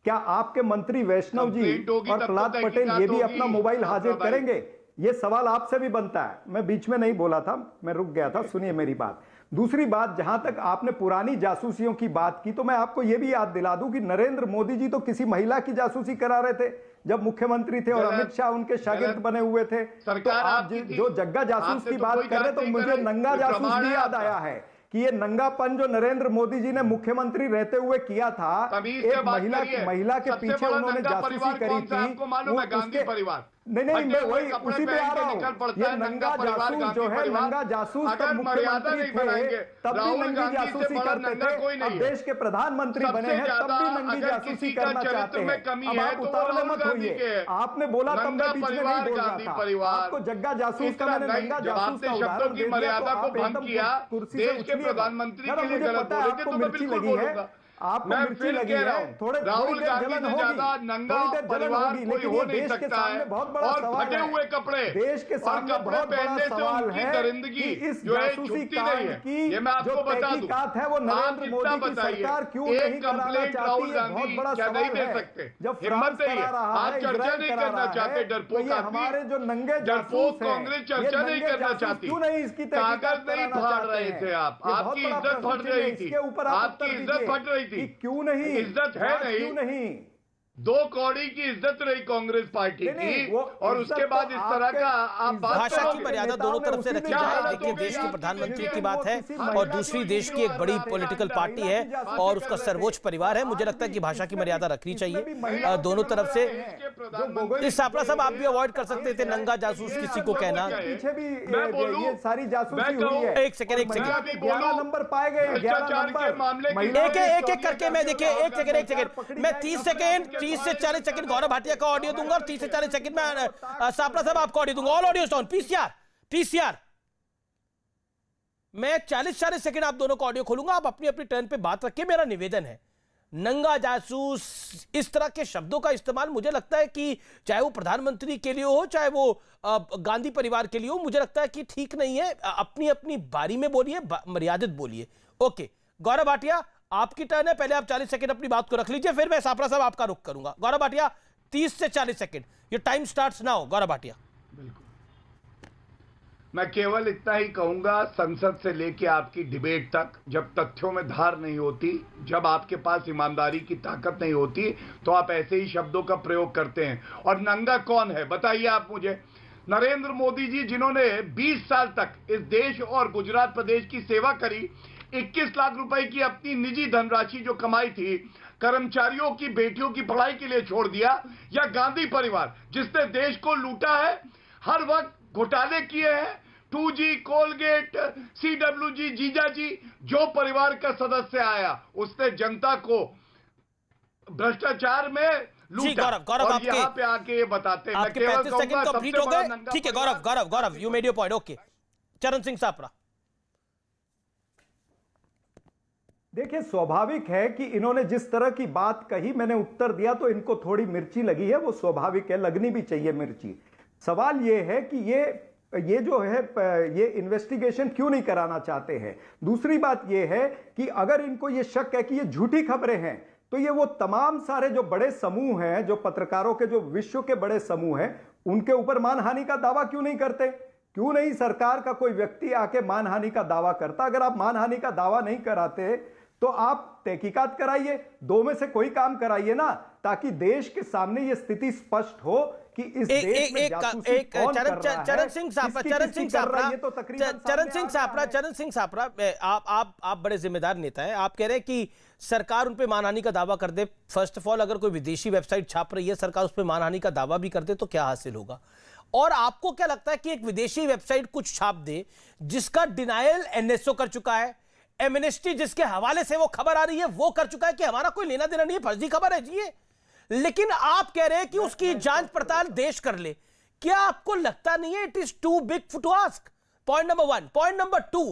क्या आपके मंत्री वैष्णव जी और प्रहलाद पटेल ये भी अपना मोबाइल हाजिर करेंगे? ये सवाल आपसे भी बनता है। मैं बीच में नहीं बोला था, मैं रुक गया था, सुनिए मेरी बात। दूसरी बात, जहां तक आपने पुरानी जासूसियों की बात की, तो मैं आपको यह भी याद दिला दूं कि नरेंद्र मोदी जी तो किसी महिला की जासूसी करा रहे थे जब मुख्यमंत्री थे, और अमित शाह उनके शागिर्द बने हुए थे। तो आप जो जग्गा जासूस की बात कर रहे, तो मुझे नंगा जासूस भी याद आया है कि ये नंगापन जो नरेंद्र मोदी जी ने मुख्यमंत्री रहते हुए किया था, एक महिला के पीछे उन्होंने जासूसी करी थी। गांधी परिवार। नहीं, मैं वही उसी पे आ रहा हूं। ये नंगा जासूस जो है, नंगा जासूस तब मुख्यमंत्री थे, तब भी नंगी जासूसी करते थे। अब देश के प्रधानमंत्री बने हैं, तब भी नंगी जासूसी करना चाहते हैं। अब आप उतावले मत होइए। आपने बोला तब मैं बीच में नहीं बोल रहा था। आपको जग्गा जासूस का, मैंने नंगा जासूस का उदाहरण दे दिया, तो आप एकदम कुर्सी से उछलिए। मुझे पता है आपको मिर्ची लगी है, आपको मिर्ची लगी है, थोड़ी देर जलन होगी, लेकिन ये देश के सामने बहुत बड़ा सवाल है। देश के सामने बहुत बड़ा सवाल है कि इस जासूसी कांड की जो तहकीकात है वो नरेंद्र मोदी की सरकार क्यों नहीं कराना चाहती है, बहुत बड़ा सवाल है। जब फ्रांस करा रहा है, इजराइल करा रहा है, तो ये हमारे जो नंगे जासूस हैं, ये नंगे जासूस क्यों नहीं इसकी तहकीकात कराना चाहते हैं? आपकी इज्जत फट रही थी, इसके ऊपर आपकी इज्जत फट रही थी। क्यों नहीं? इज्जत है नहीं, क्यों नहीं? 2 कौड़ी की इज्जत रही कांग्रेस पार्टी की, और उसके बाद इस तरह का आप भाषा की मर्यादा दोनों तरफ से रखी जाए। देखिए, देश के प्रधानमंत्री की बात है और दूसरी देश की एक बड़ी पॉलिटिकल पार्टी है और उसका सर्वोच्च परिवार है। मुझे लगता है कि भाषा की मर्यादा रखनी चाहिए दोनों तरफ से। इस सापरा साहब, आप भी अवॉइड कर सकते थे नंगा जासूस किसी को कहना। पीछे भी ये सारी जासूसी हुई है। एक सेकंड 11 नंबर पाए गए, 11 नंबर। एक करके मैं, देखिए, एक सेकंड, मैं 30 से 40 सेकंड गौरव भाटिया का ऑडियो दूंगा और 30 से 40 सेकंड में सापरा साहब आपको ऑडियो दूंगा। All audio down, PCR. मैं 40 सेकंड आप दोनों का ऑडियो खोलूंगा, आप अपनी अपनी टर्न पे बात रखिए। मेरा निवेदन है, नंगा जासूस, इस तरह के शब्दों का इस्तेमाल मुझे लगता है कि चाहे वो प्रधानमंत्री के लिए हो, चाहे वो गांधी परिवार के लिए हो, मुझे लगता है कि ठीक नहीं है। अपनी अपनी बारी में बोलिए, मर्यादित बोलिए। ओके, गौरव भाटिया आपकी टर्न है, पहले आप 40 सेकंड अपनी बात को रख लीजिए, फिर मैं सापरा साहब आपका रुख करूंगा। गौरव भाटिया, 30 से 40 second, your time starts now. Gaurav Bhatia. मैं केवल इतना ही कहूंगा, संसद से लेके आपकी डिबेट तक जब तथ्यों में धार नहीं होती, जब आपके पास ईमानदारी की ताकत नहीं होती, तो आप ऐसे ही शब्दों का प्रयोग करते हैं। और नंगा कौन है बताइए आप मुझे। नरेंद्र मोदी जी जिन्होंने 20 साल तक इस देश और गुजरात प्रदेश की सेवा करी, 21 लाख रुपए की अपनी निजी धनराशि जो कमाई थी कर्मचारियों की बेटियों की पढ़ाई के लिए छोड़ दिया, या गांधी परिवार जिसने देश को लूटा है, हर वक्त घोटाले किए हैं, 2G, कोलगेट, CWG, जीजाजी, जो परिवार का सदस्य आया उसने जनता को भ्रष्टाचार में लूटा। गौरव और आपके यहाँ पे आके ये बताते हैं, आपके 35 सेकंड कंप्लीट हो गए। ठीक है Gaurav, you made your point. Okay, Charan Singh Sapra. देखिए, स्वाभाविक है कि इन्होंने जिस तरह की बात कही, मैंने उत्तर दिया तो इनको थोड़ी मिर्ची लगी है, वो स्वाभाविक है, लगनी भी चाहिए मिर्ची। सवाल ये है कि ये जो है ये इन्वेस्टिगेशन क्यों नहीं कराना चाहते हैं। दूसरी बात ये है कि अगर इनको ये शक है कि ये झूठी खबरें हैं, तो ये वो तमाम सारे जो बड़े समूह हैं, जो पत्रकारों के जो विश्व के बड़े समूह हैं, उनके ऊपर मानहानि का दावा क्यों नहीं करते? क्यों नहीं सरकार का कोई व्यक्ति आके मानहानि का दावा करता? अगर आप मानहानि का दावा नहीं कराते तो आप तहकीकात कराइए, दो में से कोई काम कराइए ना, ताकि देश के सामने ये स्थिति स्पष्ट हो कि इस देश में जासूसी कौन कर रहा है। चरण सिंह सापरा, आप बड़े जिम्मेदार नेता हैं। आप कह रहे हैं कि सरकार उन पे मानहानि का दावा कर दे। फर्स्ट ऑफ ऑल, अगर कोई विदेशी वेबसाइट छाप रही है, सरकार उस पे मानहानि का दावा भी कर दे तो क्या हासिल होगा? और आपको क्या लगता है कि एक विदेशी वेबसाइट कुछ छाप दे जिसका डिनायल एनएसओ कर चुका है, एमनेस्टी जिसके हवाले से वो खबर आ रही है वो कर चुका है कि हमारा कोई लेना देना नहीं है, फर्जी खबर है जी, लेकिन आप कह रहे हैं कि उसकी जांच पड़ताल देश कर ले। क्या आपको लगता नहीं है it is too big to ask? Point number 1। Point number 2,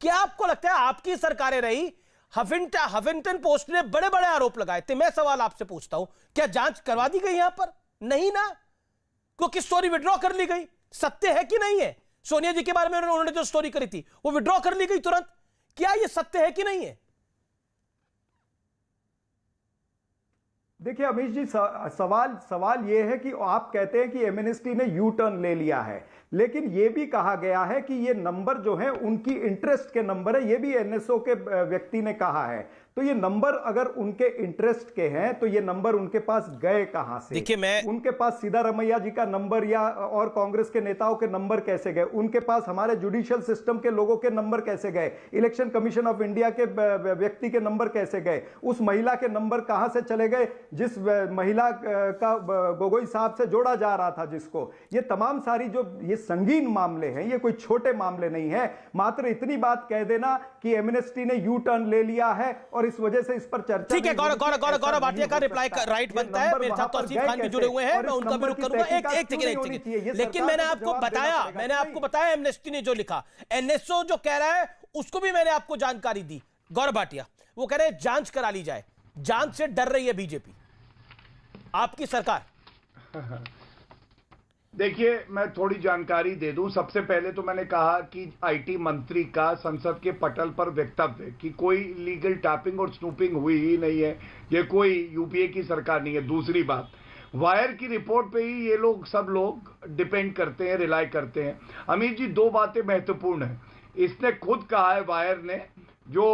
क्या आपको लगता है आपकी सरकारें रही, हफिंगटन पोस्ट ने बड़े बड़े आरोप लगाए थे, मैं सवाल आपसे पूछता हूं, क्या जांच करवा दी गई यहां पर? नहीं ना, क्योंकि स्टोरी विड्रॉ कर ली गई। सत्य है कि नहीं है? सोनिया जी के बारे में उन्होंने जो स्टोरी करी थी वो विड्रॉ कर ली गई तुरंत। क्या ये सत्य है कि नहीं है? देखिए अमीश जी, सवाल ये है कि आप कहते हैं कि एमनेस्टी ने यू टर्न ले लिया है, लेकिन यह भी कहा गया है कि ये नंबर जो है उनकी इंटरेस्ट के नंबर है, ये भी एनएसओ के व्यक्ति ने कहा है। तो ये नंबर अगर उनके इंटरेस्ट के हैं तो ये नंबर उनके पास गए कहां से? देखिए, उनके पास सिद्धारमैया जी का नंबर या और कांग्रेस के नेताओं के नंबर कैसे गए? उनके पास हमारे जुडिशियल सिस्टम के लोगों के नंबर कैसे गए? इलेक्शन कमीशन ऑफ इंडिया के व्यक्ति के नंबर कैसे गए? उस महिला के नंबर कहां से चले गए जिस महिला का गोगोई साहब से जोड़ा जा रहा था जिसको? ये तमाम सारी जो ये संगीन मामले हैं, ये कोई छोटे मामले नहीं है। मात्र इतनी बात कह देना कि एमनेस्टी ने यू टर्न ले लिया है और इस वजह से इस पर चर्चा। ठीक है, गौरव भाटिया का रिप्लाई राइट बनता है। मेरे साथ तौसीफ खान भी जुड़े हुए हैं, मैं उनका भी रुख करूंगा। एक सेकंड, लेकिन मैंने आपको बताया एमनेस्टी ने जो लिखा, एनएसओ जो कह रहा है उसको भी मैंने आपको जानकारी दी। गौरव भाटिया वो कह रहे हैं जांच करा ली जाए, जांच से डर रही है बीजेपी, आपकी सरकार। देखिए, मैं थोड़ी जानकारी दे दूं। सबसे पहले तो मैंने कहा कि आईटी मंत्री का संसद के पटल पर वक्तव्य कि कोई लीगल टैपिंग और स्नूपिंग हुई ही नहीं है, ये कोई यूपीए की सरकार नहीं है। दूसरी बात, वायर की रिपोर्ट पे ही ये लोग सब लोग डिपेंड करते हैं, रिलाई करते हैं। अमित जी, दो बातें महत्वपूर्ण हैं। इसने खुद कहा है, वायर ने जो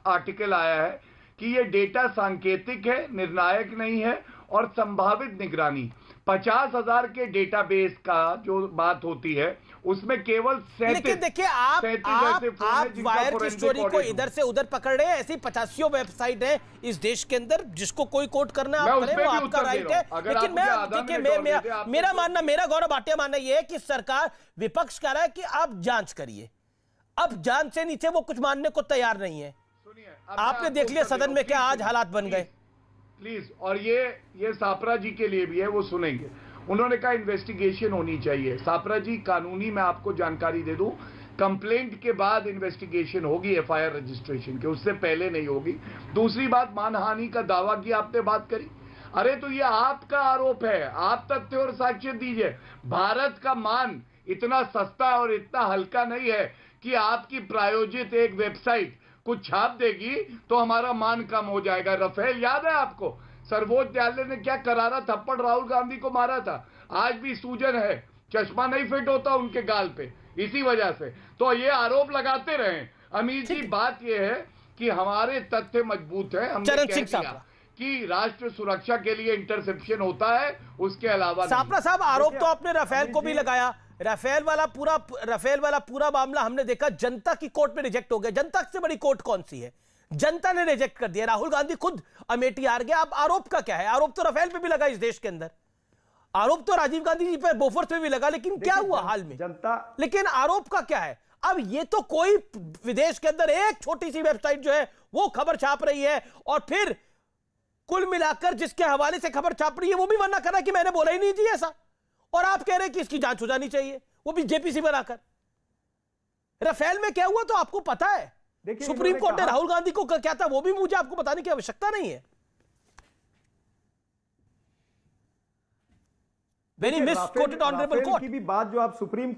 आर्टिकल आया है, कि ये डेटा सांकेतिक है, निर्णायक नहीं है और संभावित निगरानी। 50,000 के डेटाबेस का जो बात होती है उसमें केवल 37। लेकिन देखिए, आप वायर की स्टोरी को इधर से उधर पकड़ रहे हैं। ऐसी 85 वेबसाइट है इस देश के अंदर, जिसको कोई कोट करना आप करें, वो आपका राइट है। लेकिन मेरा गौरव भाटिया मानना यह है कि सरकार, विपक्ष कह रहा है कि आप जांच करिए। अब जांच से नीचे वो कुछ मानने को तैयार नहीं है। आपने देख लिया सदन में क्या आज हालात बन गए। प्लीज, और ये सापरा जी के लिए भी है, वो सुनेंगे। उन्होंने कहा इन्वेस्टिगेशन होनी चाहिए। सापरा जी, कानूनी मैं आपको जानकारी दे दूं, कंप्लेंट के बाद इन्वेस्टिगेशन होगी, एफआईआर रजिस्ट्रेशन के, उससे पहले नहीं होगी। दूसरी बात, मानहानि का दावा की आपने बात करी। अरे तो ये आपका आरोप है, आप तथ्य और साक्ष्य दीजिए। भारत का मान इतना सस्ता और इतना हल्का नहीं है कि आपकी प्रायोजित एक वेबसाइट कुछ छाप देगी तो हमारा मान कम हो जाएगा। रफेल याद है आपको? सर्वोच्च न्यायालय ने क्या करारा थप्पड़ राहुल गांधी को मारा था। आज भी सूजन है, चश्मा नहीं फिट होता उनके गाल पे इसी वजह से। तो ये आरोप लगाते रहे। अमीर जी, बात ये है कि हमारे तथ्य मजबूत है। हमने कह दिया कि राष्ट्र सुरक्षा के लिए इंटरसेप्शन होता है, उसके अलावा सापरा साहब, आरोप तो आपने राफेल को भी लगाया। राफेल वाला पूरा मामला हमने देखा जनता की कोर्ट में रिजेक्ट हो गया। जनता से बड़ी कोर्ट कौन सी है? जनता ने रिजेक्ट कर दिया। राहुल गांधी खुद अमेठी हार गया। अब आरोप का क्या है? आरोप तो राफेल पे भी लगा इस देश के अंदर, आरोप तो राजीव गांधी जी पे, बोफोर्स पे भी लगा, लेकिन क्या हुआ हाल में? जनता, लेकिन आरोप का क्या है? अब ये तो कोई विदेश के अंदर एक छोटी सी वेबसाइट जो है वो खबर छाप रही है, और फिर कुल मिलाकर जिसके हवाले से खबर छाप रही है वो भी मना कर रहा है कि मैंने बोला ही नहीं जी ऐसा, और आप कह रहे हैं कि इसकी जांच हो जानी चाहिए, वो भी जेपीसी बनाकर। राफेल में क्या हुआ तो आपको पता है। सुप्रीम कोर्ट ने राहुल गांधी को क्या था वो भी मुझे आपको बताने की आवश्यकता नहीं है। वेरी मिसकोटेड ऑनरेबल कोर्ट की भी बात जो आप सुप्रीम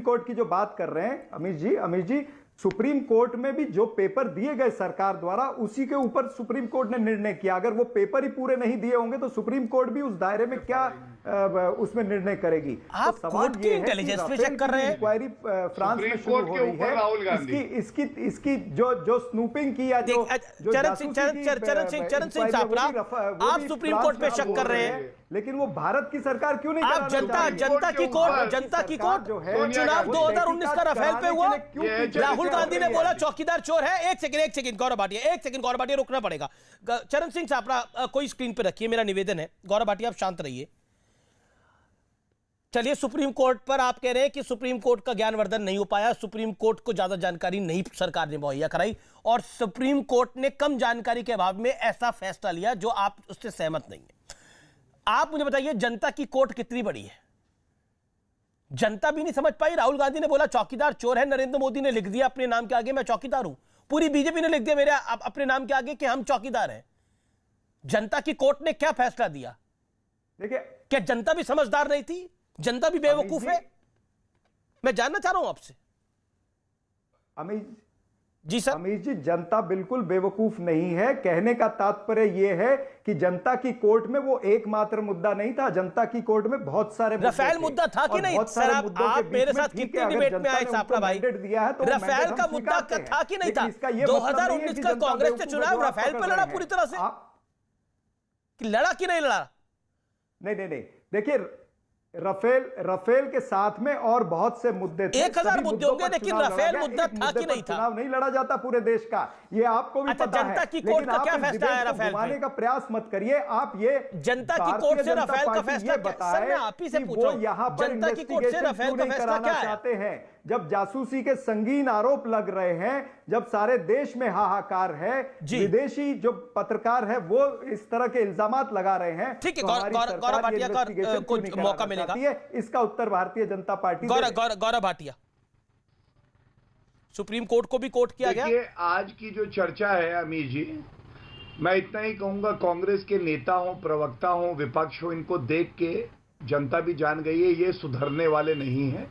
कोर्ट की जो बात कर रहे हैं अमित जी, सुप्रीम कोर्ट में भी जो पेपर दिए गए सरकार द्वारा उसी के ऊपर सुप्रीम कोर्ट ने निर्णय किया। अगर वो पेपर ही पूरे नहीं दिए होंगे तो सुप्रीम कोर्ट भी उस दायरे में क्या उसमें निर्णय करेगी? आप तो कोर्ट की इंटेलिजेंस पे चेक कर रहे हैं। इंक्वायरी फ्रांस में शुरू हो रही है। इसकी जो स्नूपिंग की या जो चरण सिंह सापरा, आप सुप्रीम कोर्ट पे शक कर रहे हैं, लेकिन वो भारत की सरकार क्यों नहीं? आप जनता की कोर्ट जो है चुनाव 2019 का राफेल पे हुआ। राहुल गांधी ने बोला चौकीदार चोर है। एक सेकंड गौरव भाटिया रुकना पड़ेगा। चरण सिंह सापरा कोई स्क्रीन पे रखिए, मेरा निवेदन है। गौरव भाटिया आप शांत रहिए। चलिए, सुप्रीम कोर्ट पर आप कह रहे हैं कि सुप्रीम कोर्ट का ज्ञानवर्धन नहीं हो पाया, सुप्रीम कोर्ट को ज्यादा जानकारी नहीं सरकार ने मुहैया कराई, और सुप्रीम कोर्ट ने कम जानकारी के अभाव में ऐसा फैसला लिया जो आप उससे सहमत नहीं है। आप मुझे बताइए, जनता की कोर्ट कितनी बड़ी है? जनता भी नहीं समझ पाई। राहुल गांधी ने बोला चौकीदार चोर है, नरेंद्र मोदी ने लिख दिया अपने नाम के आगे मैं चौकीदार हूं, पूरी बीजेपी ने लिख दिया मेरे अपने नाम के आगे कि हम चौकीदार हैं। जनता की कोर्ट ने क्या फैसला दिया? देखिए, क्या जनता भी समझदार नहीं थी? जनता भी बेवकूफ है? मैं जानना चाह रहा हूं आपसे। अमित जी सर। अमित जी, जनता बिल्कुल बेवकूफ नहीं है। कहने का तात्पर्य यह है कि जनता की कोर्ट में वो एकमात्र मुद्दा नहीं था। जनता की कोर्ट में बहुत सारे राफेल मुद्दा था कि नहीं? सर, आप मेरे साथ कितनी डिबेट में आए सापरा भाई? राफेल का मुद्दा था कि नहीं था? 2019 का कांग्रेस के चुनाव राफेल पे लड़ा पूरी तरह से, कि लड़ा कि नहीं लड़ा? नहीं, देखिए, राफेल के साथ में और बहुत से मुद्दे थे। 1000 मुद्दे होंगे, लेकिन राफेल मुद्दा था कि नहीं था? चुनाव नहीं लड़ा जाता पूरे देश का, ये आपको भी पता है। जनता की कोर्ट का क्या फैसला है राफेल पे? का प्रयास मत करिए आप। ये जनता की कोर्ट से राफेल का फैसला बताएं। मैं आप ही से पूछ रहा हूं, यहाँ पर जनता की कोर्ट से राफेल का फैसला क्या चाहते हैं? जब जासूसी के संगीन आरोप लग रहे हैं, जब सारे देश में हाहाकार है, विदेशी जो पत्रकार है वो इस तरह के इल्जामात लगा रहे हैं, ठीक है, गौरव भाटिया का कुछ मौका मिलेगा। इसका उत्तर Bharatiya Janata party. Gaurav Bhatia, supreme court को भी कोर्ट किया गया। आज की जो चर्चा है अमीर जी, मैं इतना ही कहूंगा, कांग्रेस के नेता हो, प्रवक्ता हो, विपक्ष हो, इनको देख के जनता भी जान गई है ये सुधरने वाले नहीं है।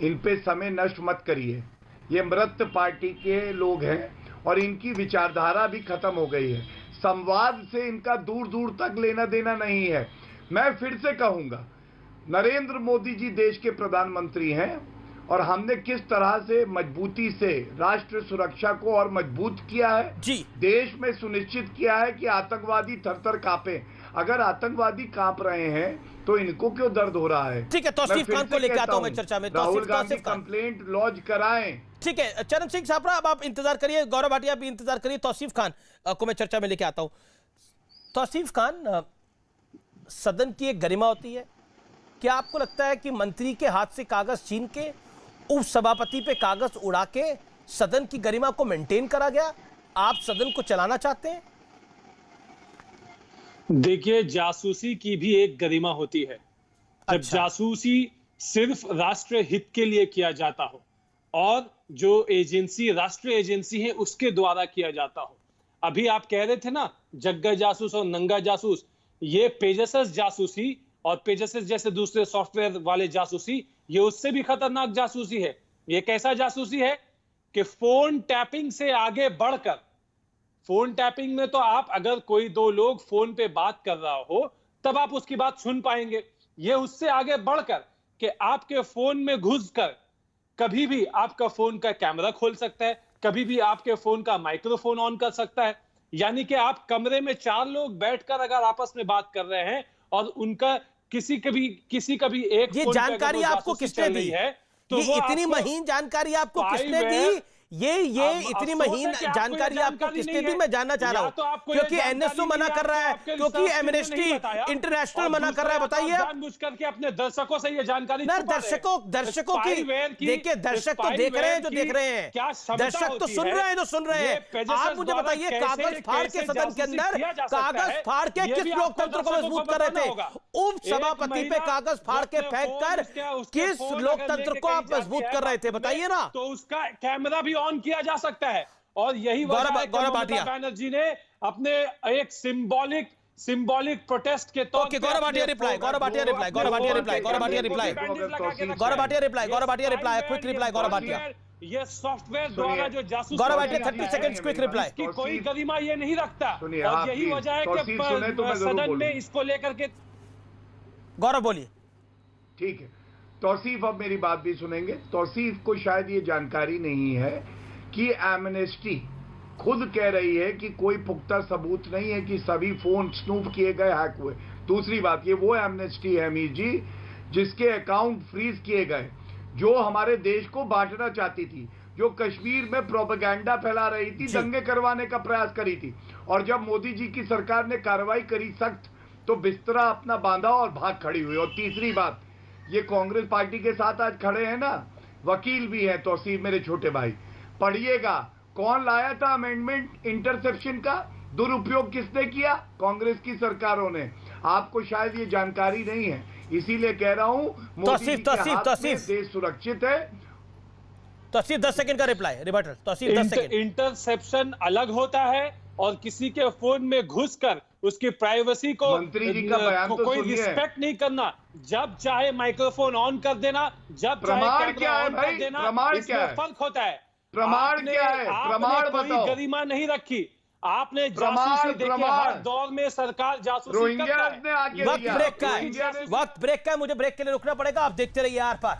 इन पे समय नष्ट मत करिए। ये मृत पार्टी के लोग हैं और इनकी विचारधारा भी खत्म हो गई है। संवाद से इनका दूर दूर तक लेना देना नहीं है। मैं फिर से कहूंगा, नरेंद्र मोदी जी देश के प्रधानमंत्री हैं और हमने किस तरह से मजबूती से राष्ट्र सुरक्षा को और मजबूत किया है जी। देश में सुनिश्चित किया है कि आतंकवादी थर-थर कांपे। अगर आतंकवादी कांप रहे हैं तो इनको क्यों दर्द हो रहा है? ठीक है, तौसीफ खान को लेकर आता हूं मैं चर्चा में। राहुल गांधी कंप्लेंट लॉन्च कराएं। ठीक है, चरण सिंह सापरा अब आप इंतजार करिए, गौरव भाटिया भी इंतजार करिए, तौसीफ खान को मैं चर्चा में लेके आता हूं। तौसीफ खान, सदन की एक गरिमा होती है। क्या आपको लगता है कि मंत्री के हाथ से कागज छीन के उप सभापति पे कागज उड़ा के सदन की गरिमा को मेंटेन करा गया? आप सदन को चलाना चाहते हैं? देखिए, जासूसी की भी एक गरिमा होती है। जब जासूसी सिर्फ राष्ट्र हित के लिए किया जाता हो और जो एजेंसी राष्ट्रीय एजेंसी है उसके द्वारा किया जाता हो। अभी आप कह रहे थे ना, जग्गा जासूस और नंगा जासूस, ये पेगासस जासूसी और पेगासस जैसे दूसरे सॉफ्टवेयर वाले जासूसी, ये उससे भी खतरनाक जासूसी है। ये कैसा जासूसी है कि फोन टैपिंग से आगे बढ़कर, फोन टैपिंग में तो आप अगर कोई दो लोग फोन पे बात कर रहा हो तब आप उसकी बात सुन पाएंगे। ये उससे आगे बढ़कर कि आपके फोन में घुसकर कभी भी आपका फोन का कैमरा खोल सकता है, कभी भी आपके फोन का माइक्रोफोन ऑन कर सकता है। यानी कि आप कमरे में 4 लोग बैठकर अगर आपस में बात कर रहे हैं और उनका किसी का भी एक ये जानकारी आपको किसने दी है, तो ये इतनी महीन जानकारी आपको किसने दी? ये इतनी महीन जानकारी आपको किसने दी? मैं जानना चाह रहा हूं, क्योंकि एनएसओ मना कर रहा है, क्योंकि एमनेस्टी इंटरनेशनल मना कर रहा है। बताइए जानबूझ करके अपने दर्शकों से ये जानकारी दर्शकों की देखिए, दर्शक तो देख रहे हैं जो देख रहे हैं, दर्शक तो सुन रहे हैं जो सुन रहे हैं। आप मुझे बताइए, कागज फाड़ के सदन के अंदर कागज फाड़ के किस लोकतंत्र को मजबूत कर रहे थे? उप सभापति पे कागज फाड़ के फेंक कर किस लोकतंत्र को आप मजबूत कर रहे थे? बताइए ना। तो उसका कैमरा भी ऑन किया जा सकता है, और यही वजह है कि ममता बनर्जी ने अपने एक सिंबॉलिक प्रोटेस्ट के तौर पे Gaurav Bhatia reply, quick reply Gaurav Bhatia. ये सॉफ्टवेयर द्वारा जो जासूस Gaurav Bhatia 30 seconds quick reply. की कोई गरिमा ये नहीं रखता, और यही वजह है कि सदन में इसको लेकर के। गौरव बोलिए। ठीक है, तौसीफ अब मेरी बात भी सुनेंगे। तौसीफ को शायद ये जानकारी नहीं है कि एमनेस्टी खुद कह रही है कि कोई पुख्ता सबूत नहीं है कि सभी फोन स्नूप किए गए, हैक हुए। दूसरी बात, ये वो एमनेस्टी है मीर जी जिसके अकाउंट फ्रीज किए गए, जो हमारे देश को बांटना चाहती थी, जो कश्मीर में प्रोपेगेंडा फैला रही थी, दंगे करवाने का प्रयास करी थी। और जब मोदी जी की सरकार ने कार्रवाई करी सख्त, तो बिस्तरा अपना बांधा और भाग खड़ी हुई। और तीसरी बात, ये कांग्रेस पार्टी के साथ आज खड़े हैं ना, वकील भी हैं तौसीफ मेरे छोटे भाई, पढ़िएगा कौन लाया था अमेंडमेंट इंटरसेप्शन का, दुरुपयोग किसने किया? कांग्रेस की सरकारों ने। आपको शायद ये जानकारी नहीं है, इसीलिए कह रहा हूं मोदी जी के हाथ में देश सुरक्षित है। तौसीफ 10 सेकंड का reply, rebuttal. Tausif 10 second. Interception अलग होता है, और किसी के फोन में घुसकर उसकी प्राइवेसी को मंत्री जी का बयान तो कोई रिस्पेक्ट नहीं करना। जब चाहे माइक्रोफोन ऑन कर देना, जब प्रमाण क्या है ऑन भाई? कर देना, प्रमाण क्या है? फर्क होता है। प्रमाण क्या है? प्रमाण बताओ। कोई गरिमा नहीं रखी आपने। जासूसी देखिए, हर दौर में सरकार जासूसी करता है। वक्त ब्रेक का है, मुझे ब्रेक के लिए रुकना पड़ेगा। आप देखते रहिए आर पार।